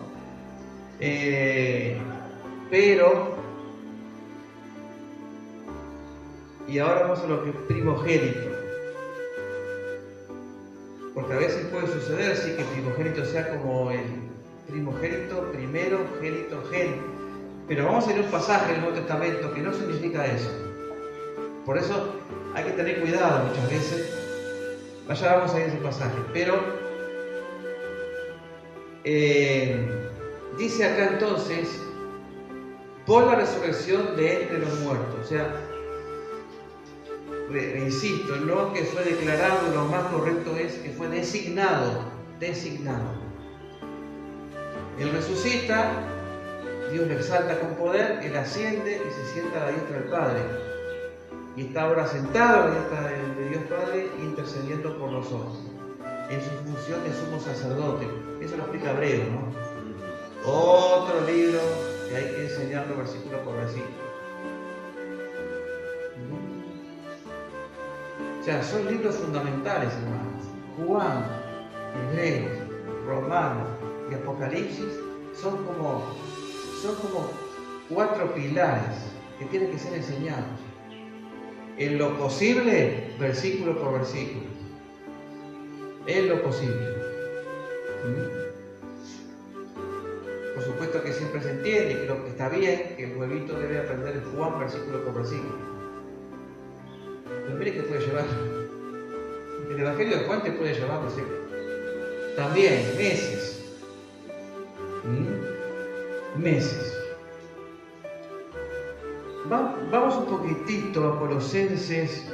Y ahora vamos a lo que es primogénito. Porque a veces puede suceder, sí, que primogénito sea como el primogénito, primero, génito, gen. Pero vamos a ir a un pasaje del Nuevo Testamento que no significa eso. Por eso hay que tener cuidado muchas veces. Vaya, vamos a ir a ese pasaje. Pero dice acá entonces, por la resurrección de entre los muertos. O sea, insisto, no que fue declarado, lo más correcto es que fue designado. Él resucita, Dios le exalta con poder, Él asciende y se sienta a la diestra del Padre. Y está ahora sentado a la diestra de Dios Padre, intercediendo por nosotros, en su función de sumo sacerdote. Eso lo explica Hebreo, ¿no? Otro libro que hay que enseñarlo versículo por versículo. O sea, son libros fundamentales, hermanos. Juan, Hebreos, Romanos y Apocalipsis son como 4 pilares que tienen que ser enseñados. En lo posible, versículo por versículo. En lo posible. Por supuesto que siempre se entiende, y creo que está bien, que el huevito debe aprender el Juan versículo por versículo. Pero mire que puede llevar. El Evangelio de Juan te puede llevar, no sé, también meses. Meses. Vamos un poquitito a Colosenses.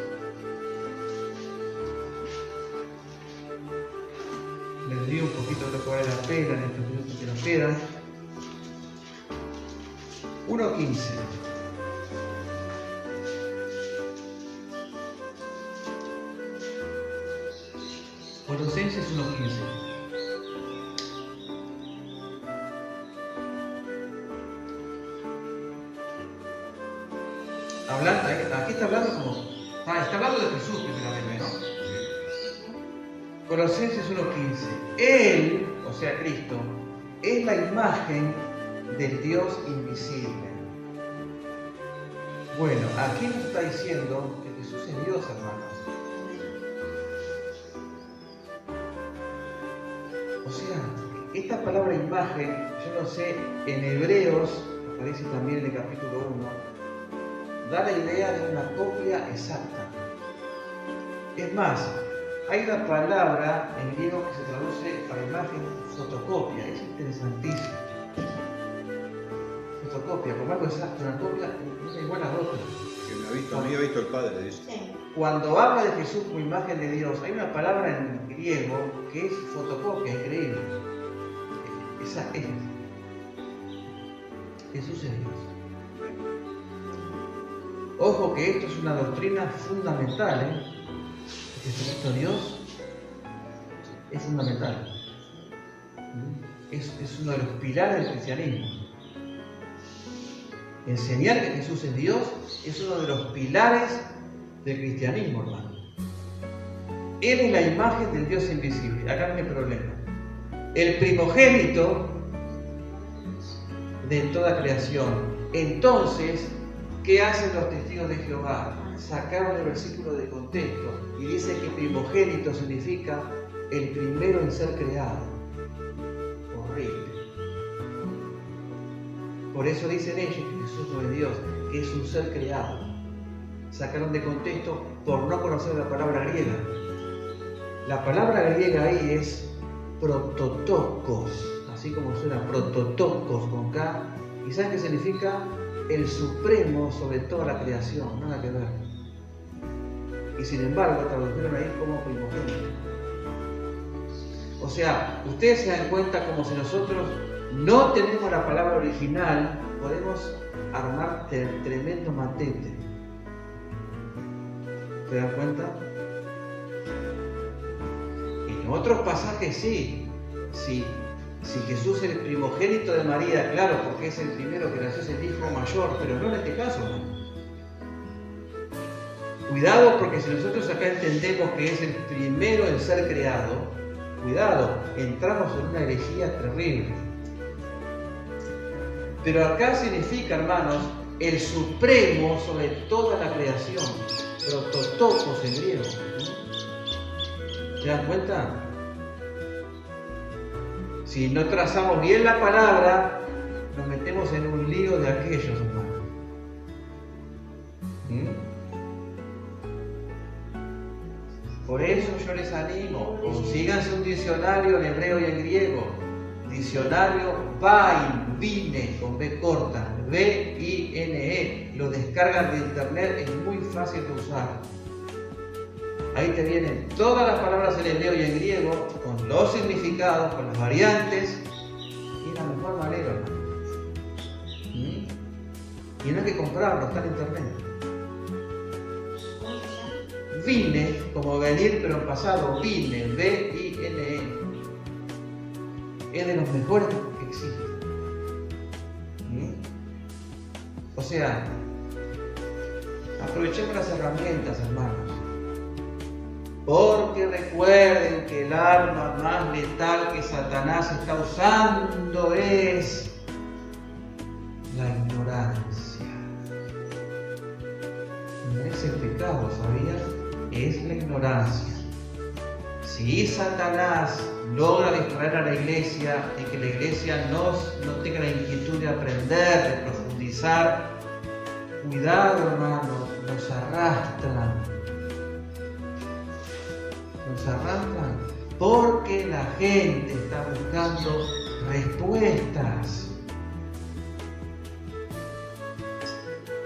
Les digo un poquito lo que vale la pena en estos minutos que nos quedan. 1:15. Colosenses 1:15. Aquí está hablando está hablando de Jesús primeramente, ¿no? Colosenses 1:15. Él, o sea Cristo, es la imagen del Dios invisible. Bueno, aquí nos está diciendo que Jesús es Dios, hermanos. O sea, esta palabra imagen, yo no sé, en Hebreos, aparece también en el capítulo 1, da la idea de una copia exacta. Es más, hay una palabra en griego que se traduce para imagen fotocopia, es interesantísimo. Fotocopia, como algo exacto, una copia es igual a otra. Que me ha visto el Padre, dice. Sí. Cuando habla de Jesús como imagen de Dios, hay una palabra en griego que es fotocopia, increíble. Esa es. Jesús es Dios. Ojo que esto es una doctrina fundamental, Jesucristo Dios es fundamental. Es uno de los pilares del cristianismo. Enseñar que Jesús es Dios es uno de los pilares del cristianismo, hermano. Él es la imagen del Dios invisible. Acá no hay problema. El primogénito de toda creación. Entonces, ¿qué hacen los testigos de Jehová? Sacaron el versículo de contexto y dice que primogénito significa el primero en ser creado. Horrible. Por eso dicen ellos que Jesús no es Dios, que es un ser creado. Sacaron de contexto por no conocer la palabra griega. La palabra griega ahí es prototokos, así como suena prototokos con K. ¿Y saben qué significa? El supremo sobre toda la creación, nada que ver. Y sin embargo tradujeron ahí como primogénito. O sea, ustedes se dan cuenta como si nosotros no tenemos la palabra original, podemos armar tremendo matete. ¿Se dan cuenta? En otros pasajes sí. Si Jesús es el primogénito de María, claro, porque es el primero que nació, es el hijo mayor, pero no en este caso, ¿no? Cuidado, porque si nosotros acá entendemos que es el primero en ser creado, cuidado, entramos en una herejía terrible. Pero acá significa, hermanos, el supremo sobre toda la creación. Prototokos en griego. ¿Se dan cuenta? Si no trazamos bien la palabra, nos metemos en un lío de aquellos, hermanos. Por eso yo les animo, consíganse un diccionario en hebreo y en griego. Diccionario Vain, Vine, con B corta, V-I-N-E. Lo descargan de internet, es muy fácil de usar. Ahí te vienen todas las palabras en hebreo y en griego, con los significados, con las variantes, y es la mejor manera, hermano. Y no hay que comprarlo, está en internet. Vine, como venir, pero en pasado, vine, V-I-N-E. Es de los mejores que existen. O sea, aprovechemos las herramientas, hermanos. Porque recuerden que el arma más letal que Satanás está usando es la ignorancia. No es el pecado, ¿sabías? Es la ignorancia. Si Satanás logra distraer a la iglesia y que la iglesia no tenga la inquietud de aprender, de profundizar, cuidado, hermanos, nos arrastran. Nos arrastran porque la gente está buscando respuestas.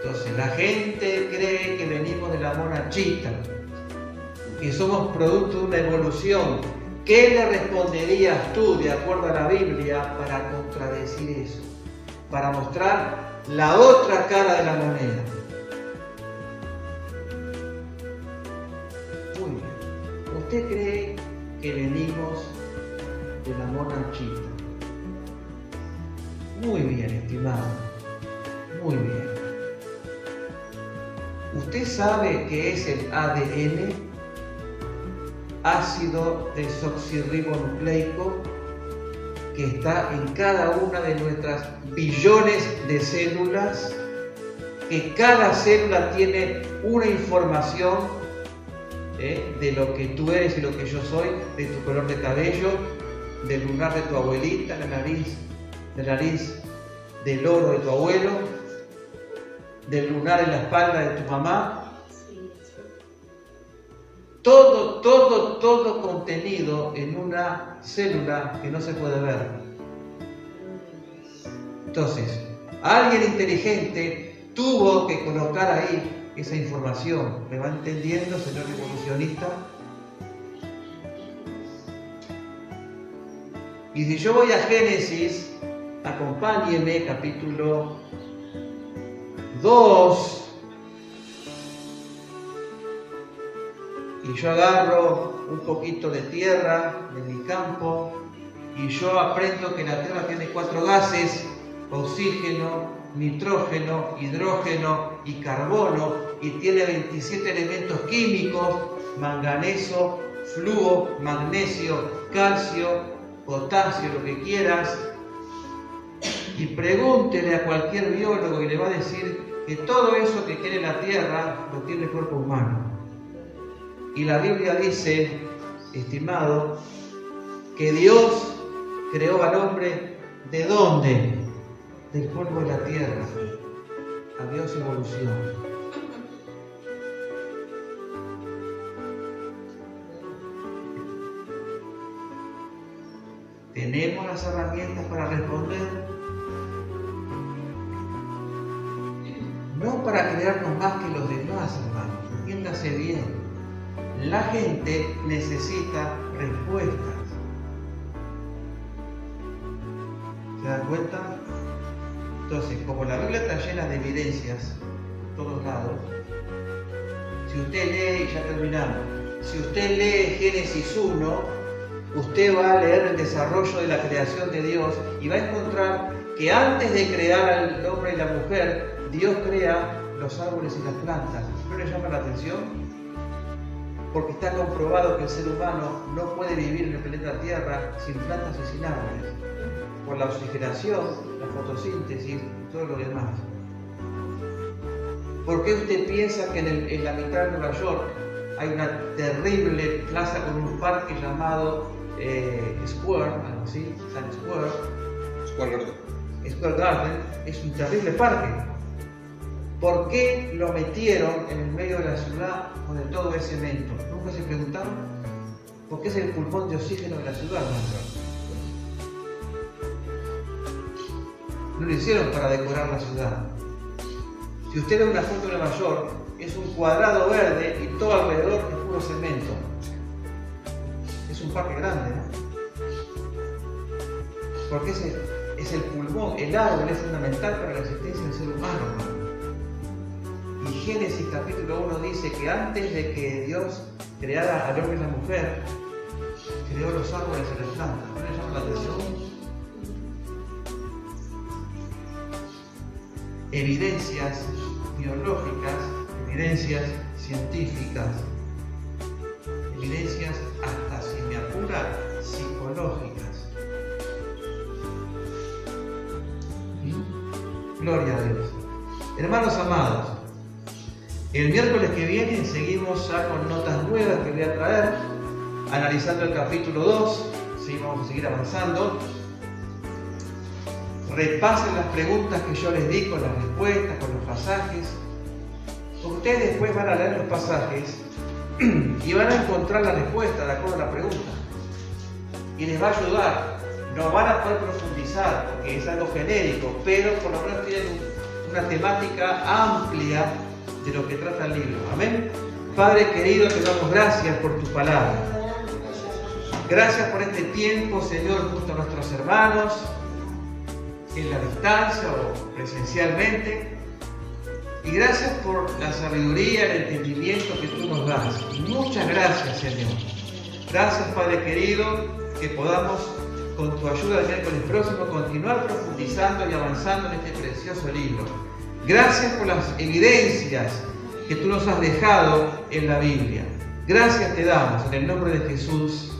Entonces la gente cree que venimos de la monachita, que somos producto de una evolución. ¿Qué le responderías tú, de acuerdo a la Biblia, para contradecir eso? Para mostrar la otra cara de la moneda. Muy bien. ¿Usted cree que venimos de la monachita? Muy bien, estimado. Muy bien. ¿Usted sabe qué es el ADN? Ácido desoxirribonucleico, que está en cada una de nuestras billones de células, que cada célula tiene una información de lo que tú eres y lo que yo soy, de tu color de cabello, del lunar de tu abuelita, la nariz del oro de tu abuelo, del lunar en la espalda de tu mamá. Todo contenido en una célula que no se puede ver. Entonces, alguien inteligente tuvo que colocar ahí esa información. ¿Me va entendiendo, señor evolucionista? Y si yo voy a Génesis, acompáñeme, capítulo 2. Y yo agarro un poquito de tierra de mi campo y yo aprendo que la tierra tiene 4 gases: oxígeno, nitrógeno, hidrógeno y carbono, y tiene 27 elementos químicos: manganeso, flúor, magnesio, calcio, potasio, lo que quieras. Y pregúntele a cualquier biólogo y le va a decir que todo eso que tiene la tierra lo tiene el cuerpo humano. Y la Biblia dice, estimado, que Dios creó al hombre ¿de dónde? Del polvo de la tierra. Adiós evolución. ¿Tenemos las herramientas para responder? No para creernos más que los demás, hermanos. Entiéndase bien. La gente necesita respuestas. ¿Se dan cuenta? Entonces, como la Biblia está llena de evidencias por todos lados, si usted lee, y ya terminamos, si usted lee Génesis 1, usted va a leer el desarrollo de la creación de Dios y va a encontrar que antes de crear al hombre y la mujer, Dios crea los árboles y las plantas. ¿No le llama la atención? Porque está comprobado que el ser humano no puede vivir en el planeta Tierra sin plantas y sin árboles, por la oxigenación, la fotosíntesis y todo lo demás. ¿Por qué usted piensa que en la mitad de Nueva York hay una terrible plaza con un parque llamado Square, algo así, Times Square? Square Garden es un terrible parque. ¿Por qué lo metieron en el medio de la ciudad con todo ese cemento? ¿Nunca se preguntaron? ¿Por qué es el pulmón de oxígeno de la ciudad? No lo hicieron para decorar la ciudad. Si usted ve una foto de Nueva York, es un cuadrado verde y todo alrededor es puro cemento. Es un parque grande, ¿no? Porque es el pulmón, el árbol es fundamental para la existencia del ser humano, hermano. Y Génesis capítulo 1 dice que antes de que Dios creara al hombre y la mujer, creó los árboles y las plantas. ¿No le llama la atención? Evidencias biológicas, evidencias científicas, evidencias hasta, si me apura, psicológicas. Gloria a Dios. Hermanos amados, el miércoles que viene seguimos ya con notas nuevas que voy a traer, analizando el capítulo 2, ¿sí? Vamos a seguir avanzando. Repasen las preguntas que yo les di con las respuestas, con los pasajes. Ustedes después van a leer los pasajes y van a encontrar la respuesta de acuerdo a la pregunta. Y les va a ayudar. No van a poder profundizar porque es algo genérico, pero por lo menos tienen una temática amplia de lo que trata el libro. Amén. Padre querido, te damos gracias por tu palabra. Gracias por este tiempo, Señor, junto a nuestros hermanos, en la distancia o presencialmente. Y gracias por la sabiduría, el entendimiento que tú nos das. Muchas gracias, Señor. Gracias, Padre querido, que podamos, con tu ayuda el miércoles próximo, continuar profundizando y avanzando en este precioso libro. Gracias por las evidencias que tú nos has dejado en la Biblia. Gracias te damos en el nombre de Jesús.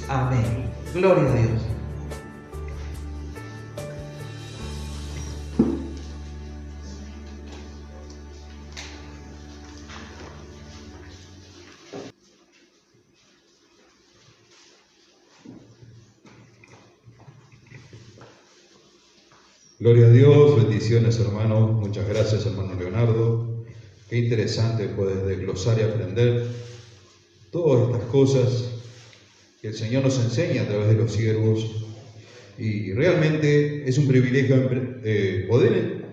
Amén. Gloria a Dios. Gloria a Dios, bendiciones hermanos, muchas gracias hermano Leonardo. Qué interesante puedes desglosar y aprender todas estas cosas que el Señor nos enseña a través de los siervos. Y realmente es un privilegio poder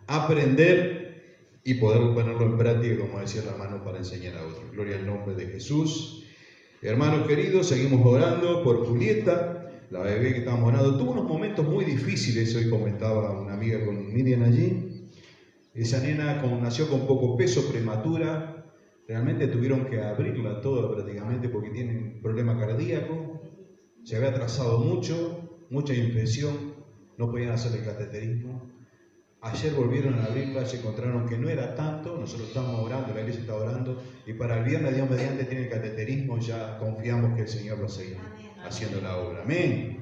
aprender y poder ponerlo en práctica, como decía el hermano, para enseñar a otros. Gloria al nombre de Jesús. Hermanos queridos, seguimos orando por Julieta, la bebé que estábamos orando. Tuvo unos momentos muy difíciles, hoy comentaba una amiga con Miriam allí. Esa nena nació con poco peso, prematura. Realmente tuvieron que abrirla toda prácticamente porque tiene un problema cardíaco. Se había atrasado mucha infección, no podían hacer el cateterismo. Ayer volvieron a abrirla, se encontraron que no era tanto, nosotros estamos orando, la iglesia está orando, y para el viernes, Dios mediante, tiene el cateterismo, ya confiamos que el Señor va a seguir haciendo la obra. Amén.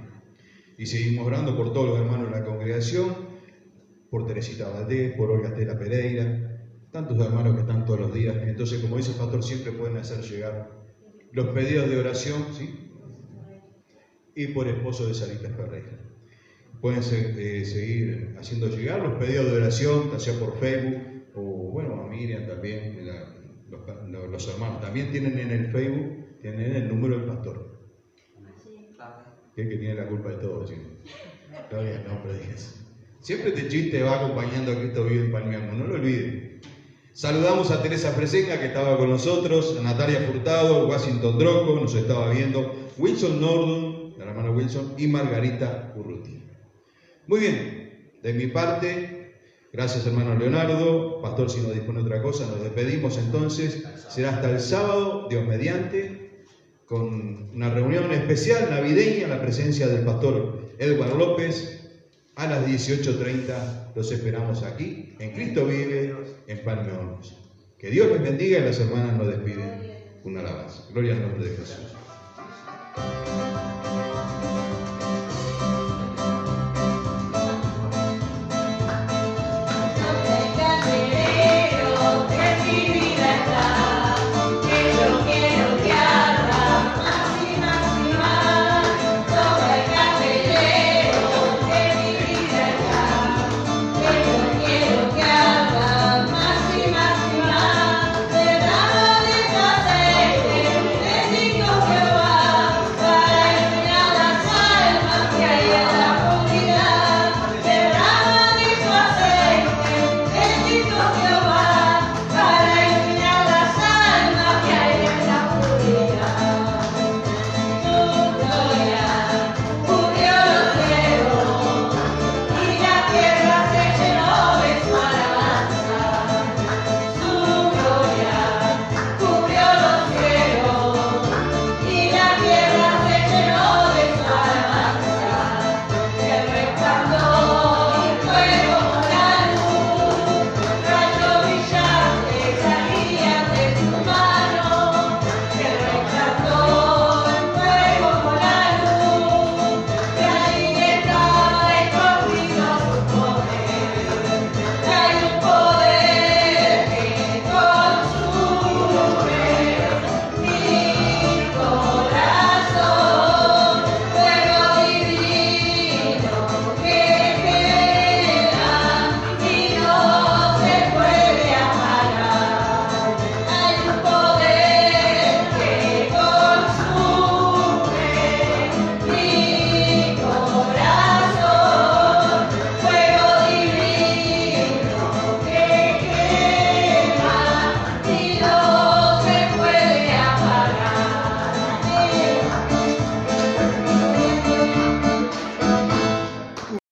Y seguimos orando por todos los hermanos de la congregación, por Teresita Valdés, por Olga Estela Pereira, tantos hermanos que están todos los días. Entonces, como dice el pastor, siempre pueden hacer llegar los pedidos de oración, ¿sí? Y por esposo de Sarita Ferreira. Pueden seguir haciendo llegar los pedidos de oración, ya sea por Facebook o, bueno, a Miriam también, los hermanos. También tienen en el Facebook, tienen el número del pastor. Que es que tiene la culpa de todo, ¿sí? Todavía no, pero dices. Siempre este chiste va acompañando a Cristo vive en Palmeando, no lo olviden. Saludamos a Teresa Fresenga, que estaba con nosotros, a Natalia Furtado, Washington Droco, nos estaba viendo, Wilson Nordon, la hermana Wilson, y Margarita Urruti. Muy bien, de mi parte, gracias hermano Leonardo. Pastor, si nos dispone otra cosa, nos despedimos entonces. Será hasta el sábado, Dios mediante, con una reunión especial navideña en la presencia del pastor Edward López. A las 18:30 los esperamos aquí, en Cristo Vive, en Palme Hornos. Que Dios les bendiga y las hermanas nos despiden una alabanza. Gloria al nombre de Jesús.